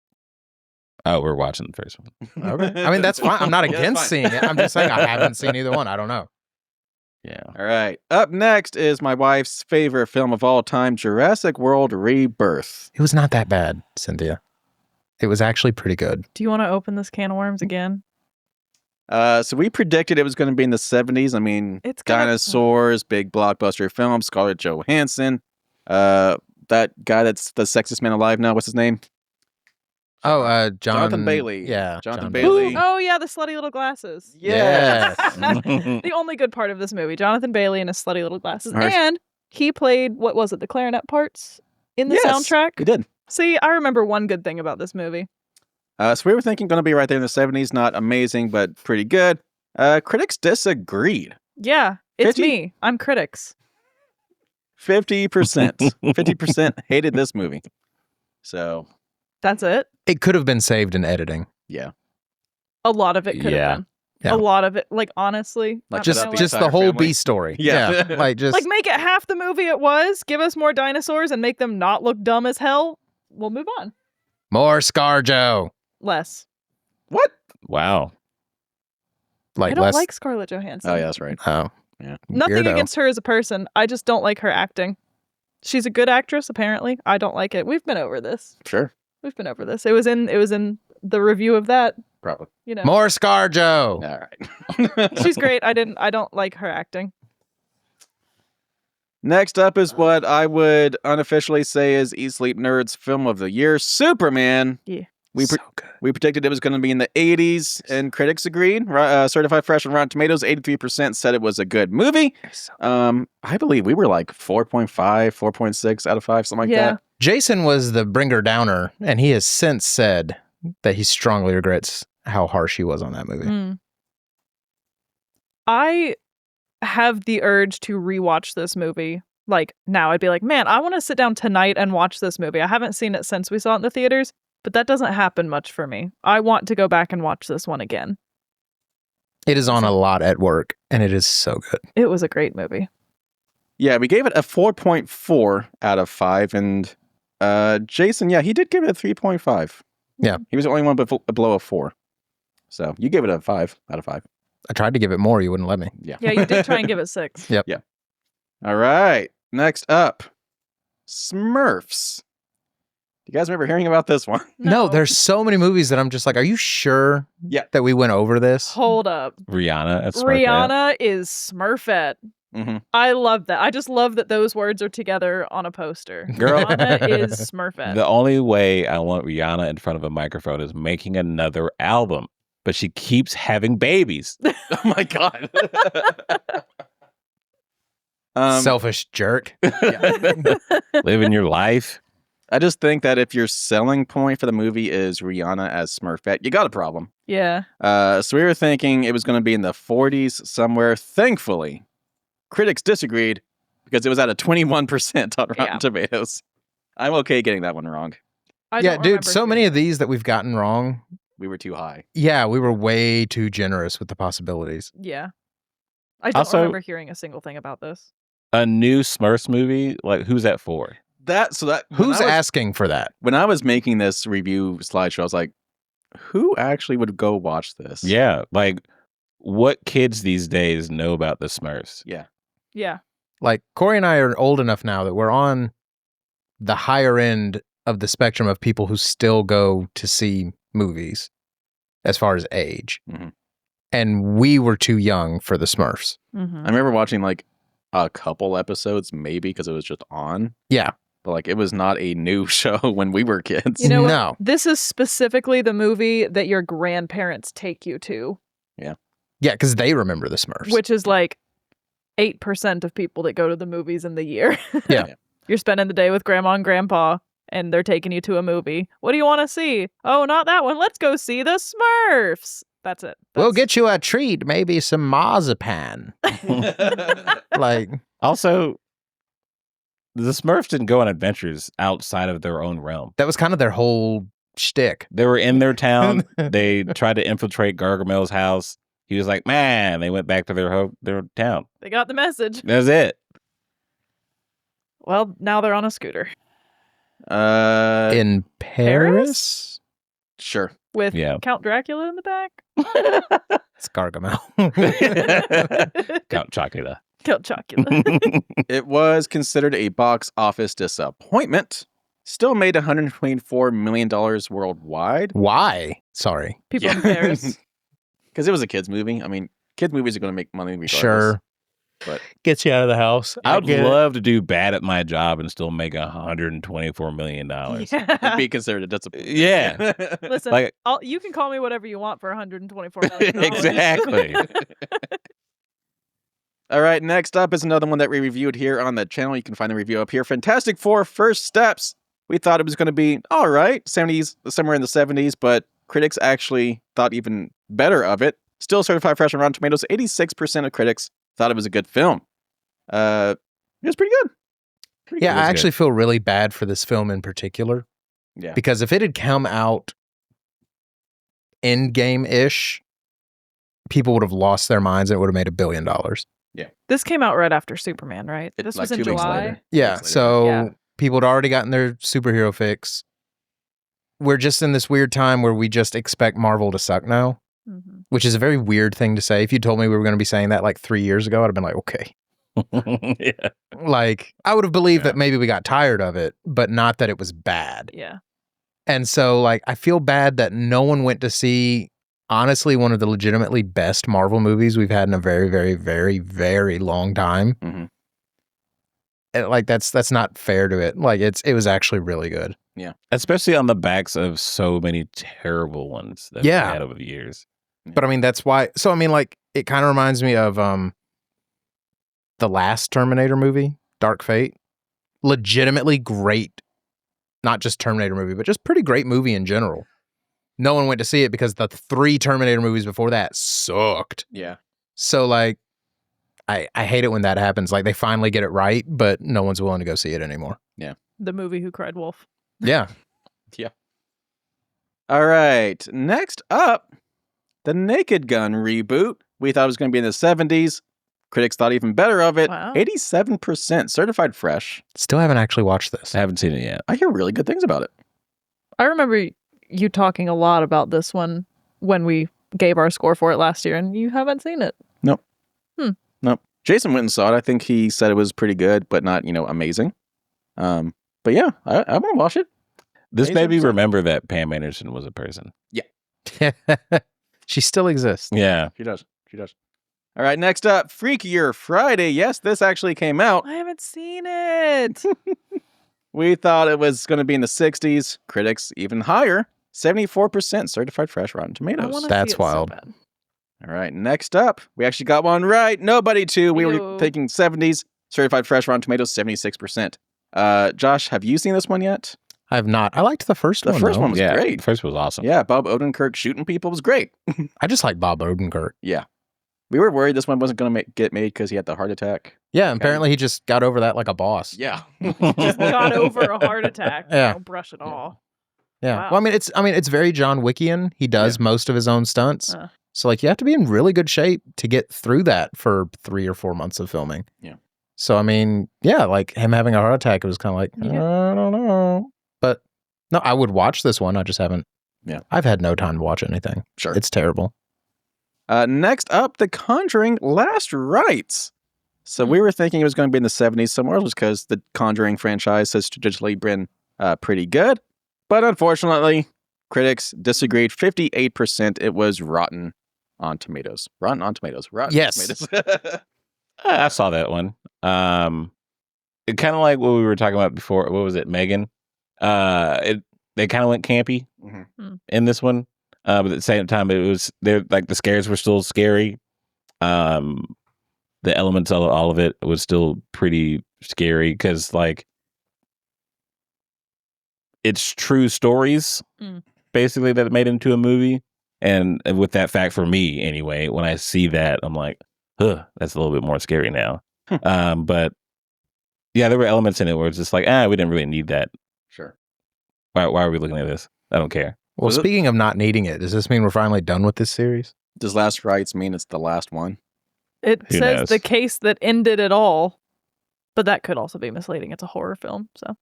Oh, we're watching the first one. Okay. I mean, that's fine. I'm not Yeah, that's against fine. seeing it. I'm just saying I haven't seen either one. I don't know. Yeah. All right. Up next is my wife's favorite film of all time, Jurassic World Rebirth. It was not that bad, Cynthia. It was actually pretty good. Do you want to open this can of worms again? So we predicted it was going to be in the 70s. I mean, It's gonna- dinosaurs, big blockbuster film, Scarlett Johansson. That guy that's the sexiest man alive now, what's his name? Jonathan Bailey. Yeah. Jonathan John Bailey. Oh yeah, the slutty little glasses. Yes. The only good part of this movie, Jonathan Bailey and his slutty little glasses. All right. And he played, what was it, the clarinet parts in the Yes, soundtrack? He did. See, I remember one good thing about this movie. So we were thinking going to be right there in the 70s. Not amazing, but pretty good. Critics disagreed. Yeah, it's 50? me. I'm critics. 50%. 50% hated this movie. So, That's it. It could have been saved in editing. yeah. A lot of it could Yeah. have been. Yeah. A lot of it, like honestly, Like, not just gonna up lie. just the entire whole family. B story. Yeah. Like just like make it half the movie it was. Give us more dinosaurs and make them not look dumb as hell. We'll move on. more ScarJo. Less. What? Wow. Like I don't less. like Scarlett Johansson. Oh, yeah, that's right. Oh, Yeah. Nothing weirdo. against her as a person. I just don't like her acting. She's a good actress, apparently. I don't like it. We've been over this. Sure. We've been over this. It was in the review of that. Probably. You know, More ScarJo. All right. she's great. I don't like her acting. Next up is what I would unofficially say is Eat Sleep Nerds film of the year, Superman. Yeah. We good. we predicted it was going to be in the 80s, and critics agreed. Certified Fresh on Rotten Tomatoes, 83% said it was a good movie. I believe we were like 4.5, 4.6 out of 5, something like Yeah. that. Jason was the bringer downer, and he has since said that he strongly regrets how harsh he was on that movie. Mm. I have the urge to rewatch this movie. Like now, I'd be like, man, I want to sit down tonight and watch this movie. I haven't seen it since we saw it in the theaters, but that doesn't happen much for me. I want to go back and watch this one again. It is on a lot at work, and it is so good. It was a great movie. Yeah, we gave it a 4.4 out of 5, and Jason, yeah, he did give it a 3.5. Yeah. He was the only one below a 4. So you gave it a 5 out of 5. I tried to give it more. You wouldn't let me. Yeah. Yeah, you did try and give it 6. Yep. Yeah. All right. Next up, Smurfs. Do you guys remember hearing about this one? No, there's so many movies that I'm just like, are you sure Yeah. that we went over this? Hold up. Rihanna. That's Smurfette. Rihanna is Smurfette. Mm-hmm. I love that. I just love that those words are together on a poster. Girl. Rihanna is Smurfette. The only way I want Rihanna in front of a microphone is making another album, but she keeps having babies. Oh my God. Selfish jerk. Living your life. I just think that if your selling point for the movie is Rihanna as Smurfette, you got a problem. Yeah. So we were thinking it was going to be in the 40s somewhere. Thankfully, critics disagreed because it was at a 21% on Rotten Yeah. Tomatoes. I'm okay getting that one wrong. I Yeah, don't dude, remember so many hearing- of these that we've gotten wrong. We were too high. Yeah, we were way too generous with the possibilities. Yeah. I don't Also- remember hearing a single thing about this. A new Smurfs movie? Like, who's that for? Who's asking for that? When I was making this review slideshow, I was like, who actually would go watch this? Yeah, like, what kids these days know about the Smurfs? Yeah. Yeah. Like, Corey and I are old enough now that we're on the higher end of the spectrum of people who still go to see movies as far as age. Mhm. And we were too young for the Smurfs. Mm-hmm. I remember watching like a couple episodes, maybe because it was just on. Yeah. But like it was not a new show when we were kids. You know what? No. This is specifically the movie that your grandparents take you to, Yeah, because they remember the Smurfs. which is like 8% of people that go to the movies in the year. Yeah. You're spending the day with grandma and grandpa, and they're taking you to a movie. What do you want to see? Oh, not that one. Let's go see the Smurfs. That's it. We'll That's- get you a treat, maybe some marzipan. Like, Also, the Smurfs didn't go on adventures outside of their own realm. that was kind of their whole shtick. They were in their town. They tried to infiltrate Gargamel's house. He was like, man, they went back to their town. They got the message. That's it. Well, now they're on a scooter In Paris? Sure. with Yeah. Count Dracula in the back. It's Gargamel. Count Chocula. Count Chocula. It was considered a box office disappointment. Still made $124 million worldwide. Why? Sorry. People in Paris. Because it was a kid's movie. I mean, kids' movies are going to make money regardless. Sure. But Gets you out of the house. I would love to do bad at my job and still make $124 million. it'd Yeah. be considered a disappointment. Yeah. Listen, Like, you can call me whatever you want for $124 million. exactly. All right, next up is another one that we reviewed here on the channel. You can find the review up here. Fantastic Four First Steps. We thought it was going to be all right, 70s, somewhere in the 70s, but critics actually thought even better of it. Still certified fresh on Rotten Tomatoes. 86% of critics thought it was a good film. It was pretty good. Yeah, It was I actually good. feel really bad for this film in particular. Yeah. Because if it had come out Endgame-ish, people would have lost their minds and it would have made $1 billion. This came out right after Superman, right? This was in 2 weeks July. later. Yeah, 2 weeks later. so Yeah. people had already gotten their superhero fix. We're just in this weird time where we just expect Marvel to suck now, which is a very weird thing to say. If you told me we were going to be saying that like 3 years ago, I'd have been like, okay. Yeah. Like, I would have believed that maybe we got tired of it, but not that it was bad. Yeah. And so, like, I feel bad that no one went to see, honestly, one of the legitimately best Marvel movies we've had in a very, very, very, very long time. Mhm. And, like, that's not fair to it. Like, it was actually really good. Especially on the backs of so many terrible ones that Yeah. we had over the years. But I mean, that's why. So I mean, like, it kind of reminds me of the last Terminator movie, Dark Fate. Legitimately great, not just Terminator movie, but just pretty great movie in general. No one went to see it because the 3 Terminator movies before that sucked. Yeah. So like, I hate it when that happens. Like, they finally get it right, but no one's willing to go see it anymore. The movie Who Cried Wolf. Yeah. All right. Next up, the Naked Gun reboot. We thought it was going to be in the 70s. Critics thought even better of it. Wow. 87% certified fresh. Still haven't actually watched this. I haven't seen it yet. I hear really good things about it. I remember you talking a lot about this one when we gave our score for it last year, and you haven't seen it. Nope. Jason went and saw it. I think he said it was pretty good, but not, amazing. But yeah, I want to watch it. This made me 87%. remember that Pam Anderson was a person. She still exists. Yeah. She does. All right, next up, Freakier Friday. Yes, this actually came out. I haven't seen it. We thought it was going to be in the 60s. Critics even higher. 74% certified fresh Rotten I Tomatoes. wanna That's see it so wild. bad. All right, next up, we actually got one right. Nobody too. We were Ew. thinking 70s. Certified fresh Rotten Tomatoes, 76%. Josh, have you seen this one yet? I have not. I liked the first The one. first though. one was Yeah. great. The first was awesome. Yeah, Bob Odenkirk shooting people was great. I just like Bob Odenkirk. Yeah. We were worried this one wasn't going to get made because he had the heart attack. Yeah, apparently he just got over that like a boss. Yeah. Just got over a heart attack. Yeah. Brush it off. Yeah. Wow. Well, I mean, it's very John Wickian. He does most of his own stunts. So like, you have to be in really good shape to get through that for 3 or 4 months of filming. Yeah. So I mean, yeah, like him having a heart attack, it was kind of like, Yeah. I don't know. But no, I would watch this one. I just haven't. Yeah. I've had no time to watch anything. Sure. It's terrible. Next up, The Conjuring Last Rites. So we were thinking it was going to be in the 70s somewhere, just because the Conjuring franchise has traditionally been pretty good. But unfortunately, critics disagreed. 58% it was rotten on tomatoes. Rotten on tomatoes. Rotten Yes. tomatoes. I saw that one. It kind of like what we were talking about before. What was it, Megan? They kind of went campy in this one, but at the same time, they're like the scares were still scary. The elements of all of it was still pretty scary because like it's true stories basically that made into a movie, and with that fact for me anyway, when I see that, I'm like, that's a little bit more scary now. But yeah, there were elements in it where it's just like, we didn't really need that. Sure. Why are we looking at this? I don't care. Well, So speaking of not needing it, does this mean we're finally done with this series? Does Last Rites mean it's the last one? It Who says knows? the case that ended it all, but that could also be misleading. It's a horror film, so.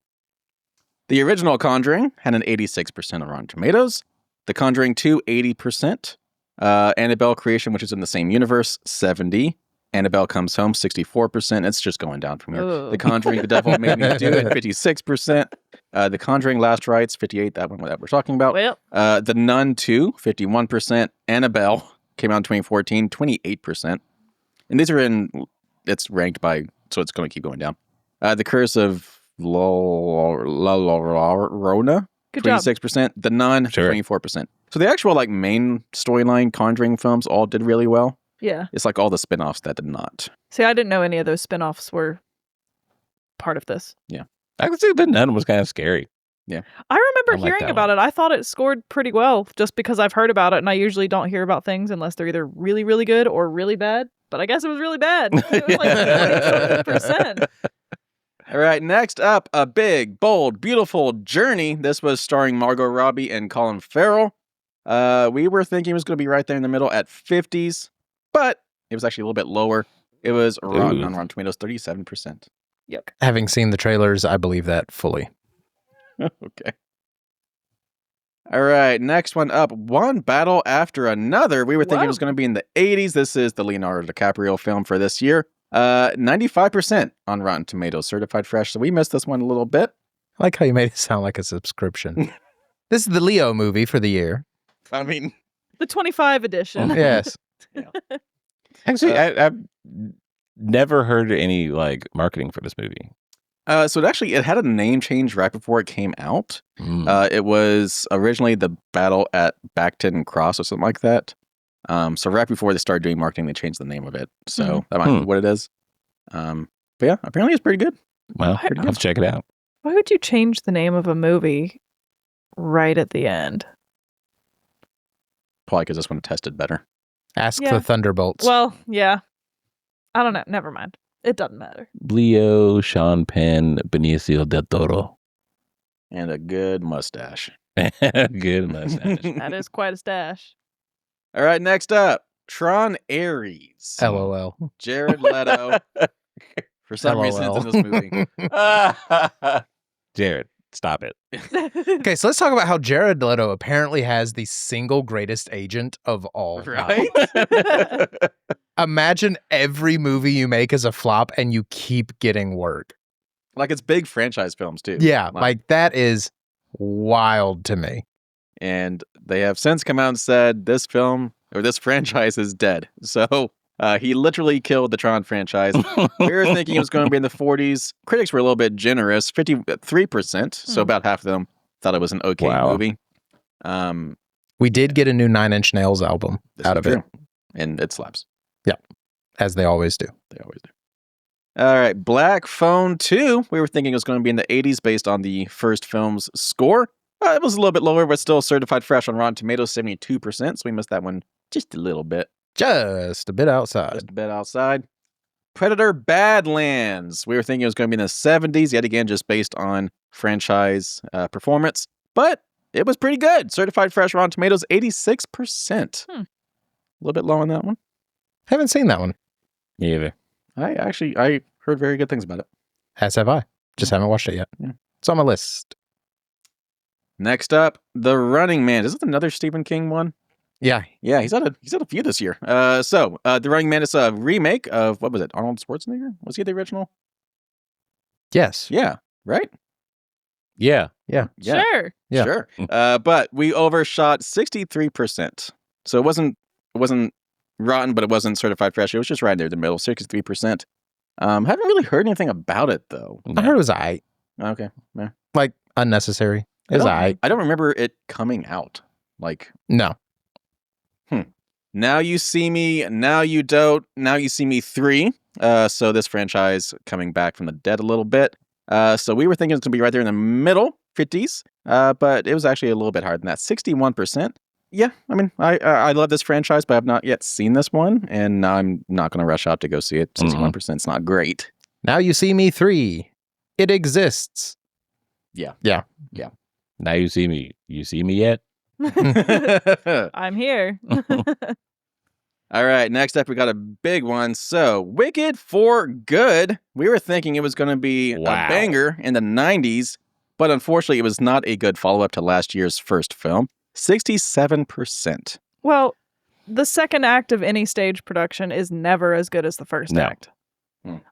The original Conjuring had an 86% on Rotten Tomatoes. The Conjuring 2, 80%. Annabelle Creation, which is in the same universe, 70. Annabelle Comes Home, 64%. It's just going down from here. Ugh. The Conjuring, The Devil Made Me Do It, 56%. The Conjuring Last Rites, 58. That one that we're talking about. Well, The Nun 2, 51%. Annabelle came out in 2014, 28%. And these are it's ranked by, so it's going to keep going down. The Curse of La Llorona, good job. 26%. The Nun, Sure. 24%. So the actual like main storyline Conjuring films all did really well. Yeah. It's like all the spin-offs that did not. See, I didn't know any of those spin-offs were part of this. I could say the nun was kind of scary. I remember I like hearing that about it. I thought it scored pretty well just because I've heard about it, and I usually don't hear about things unless they're either really, really good or really bad. But I guess it was really bad. It was like 40%. All right, next up, A Big, Bold, Beautiful Journey. This was starring Margot Robbie and Colin Farrell. We were thinking it was going to be right there in the middle at 50s. but it was actually a little bit lower. It was rotten Ooh. on Rotten Tomatoes, 37%. Yuck. Having seen the trailers, I believe that fully. Okay. All right, next one up. One Battle After Another. We were thinking it was Whoa. going to be in the 80s. This is the Leonardo DiCaprio film for this year. 95% on Rotten Tomatoes, certified fresh. So we missed this one a little bit. I like how you made it sound like a subscription. This is the Leo movie for the year. I mean, The 25 edition. Yes. Actually, I've never heard any like marketing for this movie. so it had a name change right before it came out. Mm. It was originally the Battle at Backton Cross or something like that. So right before they started doing marketing, they changed the name of it. So that might be what it is. But yeah, apparently it's pretty good. Well, Pretty let's check it out. Why would you change the name of a movie right at the end? Probably because this one tested better. Ask Yeah. the Thunderbolts. Well, yeah. I don't know. Never mind. It doesn't matter. Leo, Sean Penn, Benicio del Toro. And a good mustache. Good mustache. That is quite a stash. All right, next up, Tron Ares. LOL. Jared Leto. For some reason, it's in this movie. Jared, stop it. Okay, so let's talk about how Jared Leto apparently has the single greatest agent of all time. Right? Imagine every movie you make is a flop and you keep getting work. Like it's big franchise films too. Yeah, like that is wild to me. And they have since come out and said this film or this franchise is dead. So he literally killed the Tron franchise. We were thinking it was going to be in the 40s. Critics were a little bit generous, 53%. So about half of them thought it was an okay movie. We did get a new Nine Inch Nails album out of it. And it slaps. Yeah, as they always do. They always do. All right, Black Phone 2. We were thinking it was going to be in the 80s based on the first film's score. It was a little bit lower, but still certified fresh on Rotten Tomatoes, 72%. So we missed that one just a little bit. Just a bit outside. Just a bit outside. Predator Badlands. We were thinking it was going to be in the 70s, yet again, just based on franchise performance. But it was pretty good. Certified fresh Rotten Tomatoes, 86%. A little bit low on that one. Haven't seen that one. Me either. I heard very good things about it. As have I. Just haven't watched it yet. Yeah. It's on my list. Next up, The Running Man. Is this another Stephen King one? Yeah. Yeah, he's had a few this year. The Running Man is a remake of, what was it, Arnold Schwarzenegger? Was he the original? Yes. Yeah, right? Yeah. Yeah. Yeah. Sure. Yeah. Sure. But we overshot 63%. So it wasn't rotten, but it wasn't certified fresh. It was just right there in the middle, 63%. Haven't really heard anything about it though. I heard it was aight. Okay. Yeah. Like unnecessary. It was aight. I don't remember it coming out. Like, No. Now You See Me, Now You Don't, Now You See Me 3. So this franchise coming back from the dead a little bit. So we were thinking it's going to be right there in the middle, 50s. But it was actually a little bit higher than that, 61%. Yeah, I mean, I love this franchise, but I've not yet seen this one. And I'm not going to rush out to go see it. 61% is not great. Now You See Me 3. It exists. Yeah. Yeah. Now you see me. You see me yet? I'm here. All right, next up, we got a big one. So, Wicked for Good. We were thinking it was going to be a banger in the 90s, but unfortunately, it was not a good follow-up to last year's first film. 67%. Well, the second act of any stage production is never as good as the first act.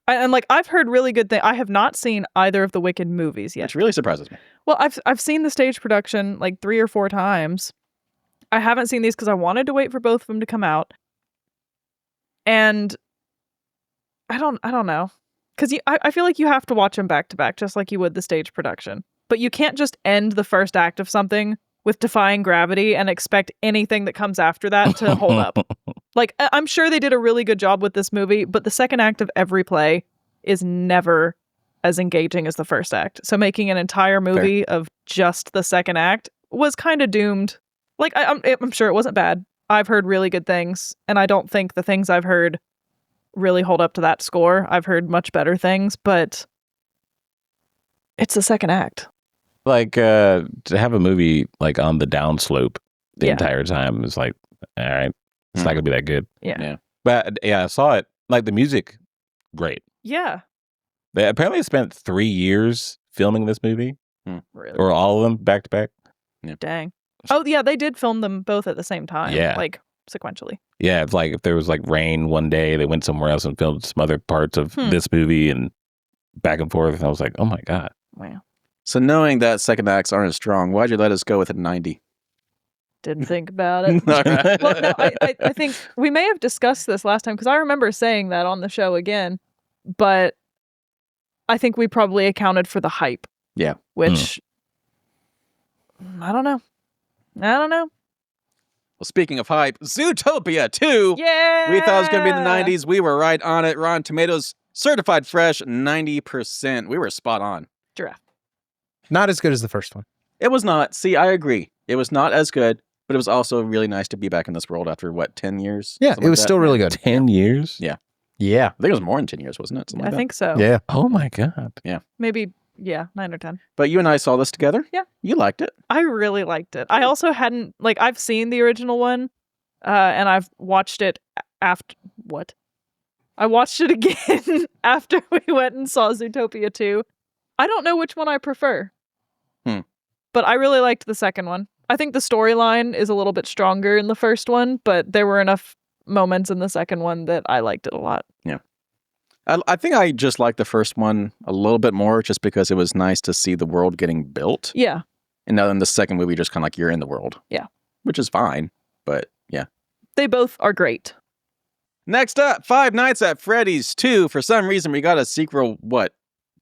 And like I've heard really good things. I have not seen either of the Wicked movies yet. Which really surprises me. Well, I've seen the stage production like 3 or 4 times. I haven't seen these because I wanted to wait for both of them to come out. And I don't know. Because I feel like you have to watch them back to back, just like you would the stage production. But you can't just end the first act of something with Defying Gravity and expect anything that comes after that to hold up. Like, I'm sure they did a really good job with this movie, but the second act of every play is never as engaging as the first act. So making an entire movie of just the second act was kind of doomed. Like, I'm sure it wasn't bad. I've heard really good things, and I don't think the things I've heard really hold up to that score. I've heard much better things, but it's the second act. Like, to have a movie like on the downslope the entire time is like, all right, it's not gonna be that good. Yeah. But yeah, I saw it. Like the music, great. Yeah. They apparently spent 3 years filming this movie, Really. or all of them back to back. Dang. Oh, yeah, they did film them both at the same time. Yeah. Like, sequentially. Yeah, it's like if there was like rain one day, they went somewhere else and filmed some other parts of this movie and back and forth. And I was like, oh my God. Wow. So knowing that second acts aren't as strong, why'd you let us go with a 90? Didn't think about it. All right. Well, no, I think we may have discussed this last time because I remember saying that on the show again, but I think we probably accounted for the hype. Yeah. Which, I don't know. Well, speaking of hype, Zootopia 2. Yeah! We thought it was going to be in the 90s. We were right on it. Rotten Tomatoes, certified fresh, 90%. We were spot on. Giraffe. Not as good as the first one. It was not. See, I agree. It was not as good, but it was also really nice to be back in this world after, 10 years? Yeah, Something it was like that? still really good. 10 years? Yeah. Yeah. I think it was more than 10 years, wasn't it? Something like I that. think so. Yeah. Oh my God. Maybe, 9 or 10. But you and I saw this together? Yeah. You liked it? I really liked it. I also hadn't, I've seen the original one, and I've watched it after, what? I watched it again after we went and saw Zootopia 2. I don't know which one I prefer. But I really liked the second one. I think the storyline is a little bit stronger in the first one, but there were enough moments in the second one that I liked it a lot. Yeah. I think I just liked the first one a little bit more just because it was nice to see the world getting built. Yeah. And now in the second movie, just kind of like you're in the world. Yeah. Which is fine, but yeah. They both are great. Next up, Five Nights at Freddy's 2. For some reason, we got a sequel,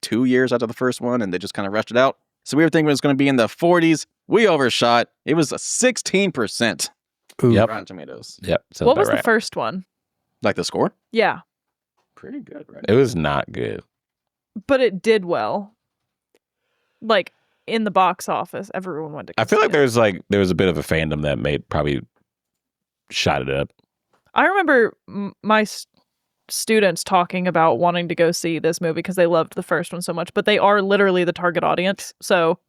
2 years after the first one, and they just kind of rushed it out. So we were thinking it was going to be in the 40s. We overshot. It was a 16%. Ooh. Yep. Rotten Tomatoes. Yep. sounds What about was the right. first one? Like the score? Yeah. Pretty good, right? It was not good. But it did well. Like, in the box office, everyone went to go I feel see like it. there was a bit of a fandom that probably shot it up. I remember my students talking about wanting to go see this movie because they loved the first one so much, but they are literally the target audience. So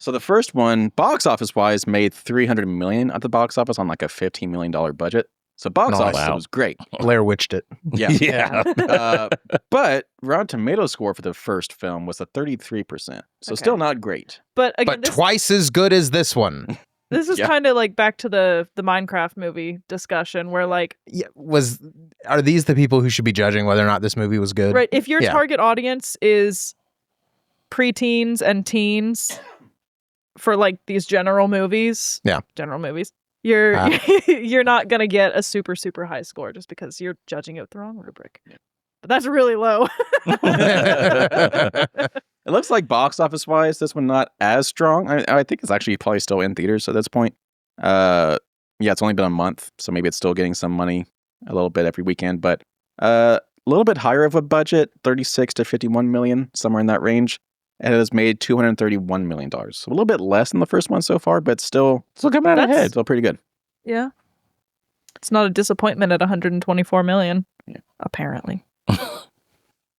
the first one, box office wise, made $300 million at the box office on like a $15 million budget. So box Nice. office Wow. was great. Blair Witched it. Yeah. Yeah. But Rotten Tomatoes score for the first film was a 33%. So Okay. still not great. but again, But twice as good as this one. this is Yeah. kind of like back to the Minecraft movie discussion where Yeah, are these the people who should be judging whether or not this movie was good? right, if your Yeah. target audience is preteens and teens for like these general movies, you're you're not gonna get a super super high score just because you're judging it with the wrong rubric. But that's really low. It looks like box office wise, this one not as strong. I think it's actually probably still in theaters at this point. Yeah, it's only been a month, so maybe it's still getting some money a little bit every weekend, but a little bit higher of a budget, 36 to 51 million, somewhere in that range. And it has made $231 million. So a little bit less than the first one so far, but still coming out That's- ahead. still pretty good. Yeah. It's not a disappointment at 124 million. Yeah. Apparently.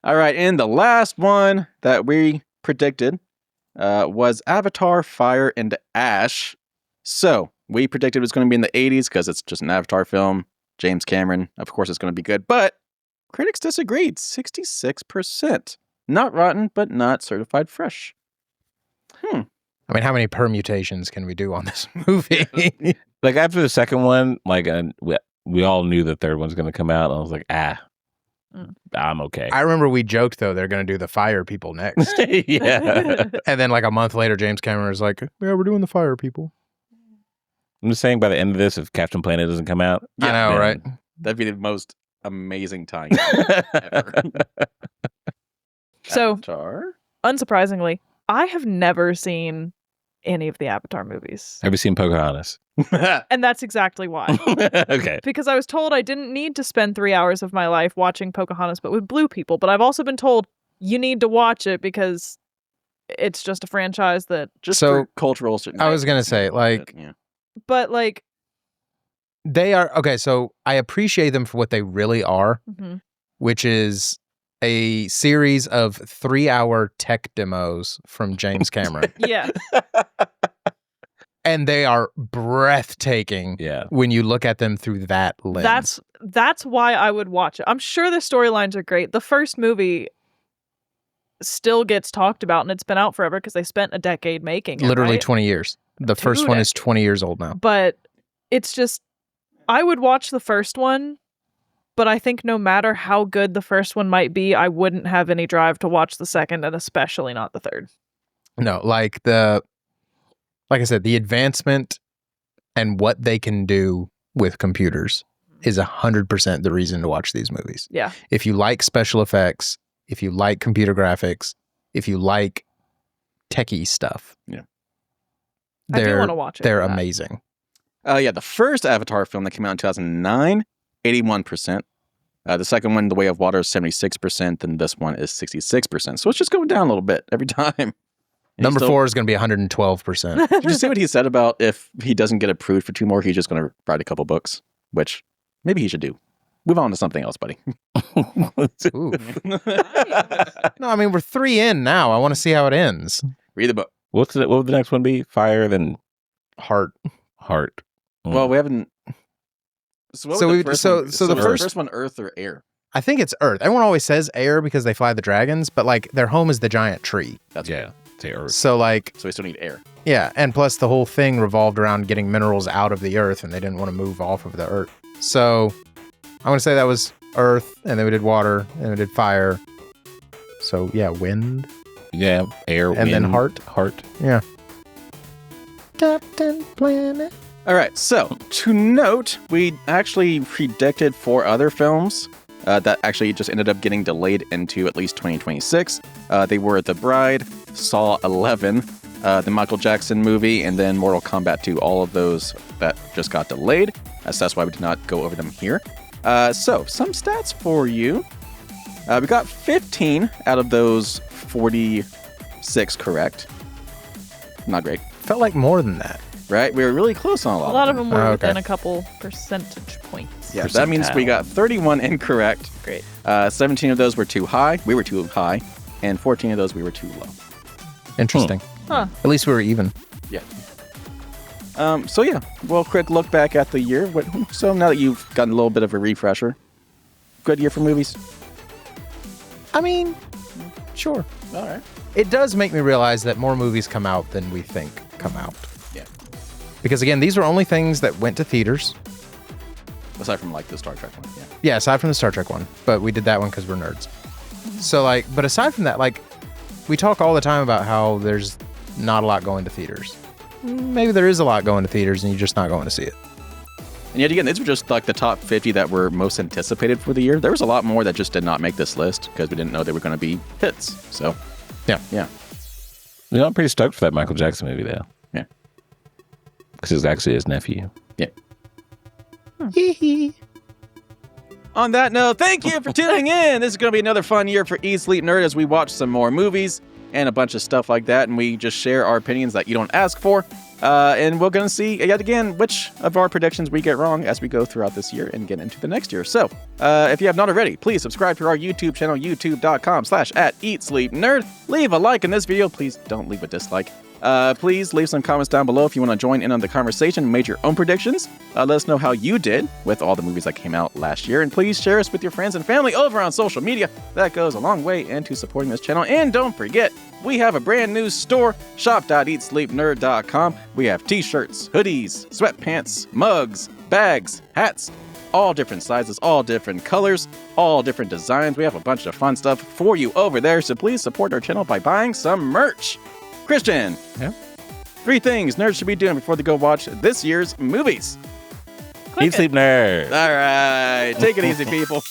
All right, and the last one that we predicted was Avatar Fire and Ash. So we predicted it was going to be in the 80s because it's just an Avatar film. James Cameron, of course, it's going to be good. But critics disagreed. 66%. Not rotten, but not certified fresh. I mean, how many permutations can we do on this movie? Like after the second one, like we all knew the third one's going to come out. And I was like, I'm okay. I remember we joked, though, they're going to do the fire people next. Yeah. And then like a month later, James Cameron was like, yeah, we're doing the fire people. I'm just saying by the end of this, if Captain Planet doesn't come out, I know, then- right? That'd be the most amazing time ever. So, Avatar? unsurprisingly, I have never seen any of the Avatar movies. Have you seen Pocahontas? And that's exactly why. Okay. Because I was told I didn't need to spend 3 hours of my life watching Pocahontas, but with blue people. But I've also been told you need to watch it because it's just a franchise that. Just So, for cultural. I was going to say, like, yeah. But like. they are, okay, so I appreciate them for what they really are, which is a series of 3-hour tech demos from James Cameron. Yeah. And they are breathtaking when you look at them through that lens. That's why I would watch it. I'm sure the storylines are great. The first movie still gets talked about, and it's been out forever because they spent a decade making it. Literally right? 20 years. The first one is 20 years old now. But it's just, I would watch the first one, but I think no matter how good the first one might be, I wouldn't have any drive to watch the second, and especially not the third. No, like I said, the advancement and what they can do with computers is 100% the reason to watch these movies. Yeah. If you like special effects, if you like computer graphics, if you like techie stuff, I do want to watch it. They're amazing. The first Avatar film that came out in 2009, 81%. The second one, The Way of Water, is 76%, and this one is 66%. So it's just going down a little bit every time. Number 4 is going to be 112%. Did you see what he said about if he doesn't get approved for 2 more, he's just going to write a couple books, which maybe he should do. Move on to something else, buddy. Ooh. No, I mean, we're 3 in now. I want to see how it ends. Read the book. What would the next one be? Fire, then Heart. Well, we haven't. So the first one, Earth or Air? I think it's Earth. Everyone always says air because they fly the dragons, but like their home is the giant tree. That's say Earth. So like, so we still need air. Yeah, and plus the whole thing revolved around getting minerals out of the Earth, and they didn't want to move off of the Earth. So I want to say that was Earth, and then we did water, and we did fire. So yeah, wind. Yeah, air, and wind, then heart. Yeah. Captain Planet. All right, so to note, we actually predicted 4 other films that actually just ended up getting delayed into at least 2026. They were The Bride, Saw 11, the Michael Jackson movie, and then Mortal Kombat 2. All of those that just got delayed. So that's why we did not go over them here. So some stats for you. We got 15 out of those 46 correct. Not great. Felt like more than that. Right? We were really close on a lot. A lot of them were within a couple percentage points. Yeah, that means we got 31 incorrect. Great. 17 of those were too high. We were too high. And 14 of those we were too low. Interesting. Huh. At least we were even. Yeah. So yeah, well, quick look back at the year. So now that you've gotten a little bit of a refresher, good year for movies? I mean, sure. All right. It does make me realize that more movies come out than we think come out. Yeah. Because again, these were only things that went to theaters. Aside from like the Star Trek one, yeah. Yeah, aside from the Star Trek one. But we did that one because we're nerds. So like, but aside from that, like, we talk all the time about how there's not a lot going to theaters. Maybe there is a lot going to theaters and you're just not going to see it. And yet again, these were just like the top 50 that were most anticipated for the year. There was a lot more that just did not make this list because we didn't know they were going to be hits. So, yeah. You know, I'm pretty stoked for that Michael Jackson movie, though. Yeah. Because it's actually his nephew. Yeah. On that note, thank you for tuning in. This is going to be another fun year for Eat, Sleep, Nerd as we watch some more movies and a bunch of stuff like that. And we just share our opinions that you don't ask for. And we're going to see, yet again, which of our predictions we get wrong as we go throughout this year and get into the next year. So, if you have not already, please subscribe to our YouTube channel, youtube.com/@EatSleepNerd. Leave a like in this video. Please don't leave a dislike. Please leave some comments down below if you want to join in on the conversation and make your own predictions. Let us know how you did with all the movies that came out last year. And please share us with your friends and family over on social media. That goes a long way into supporting this channel. And don't forget, we have a brand new store, shop.eatsleepnerd.com. We have t-shirts, hoodies, sweatpants, mugs, bags, hats, all different sizes, all different colors, all different designs. We have a bunch of fun stuff for you over there. So please support our channel by buying some merch. Christian, 3 things nerds should be doing before they go watch this year's movies. Eat, Sleep, Nerd. All right. Take it easy, people.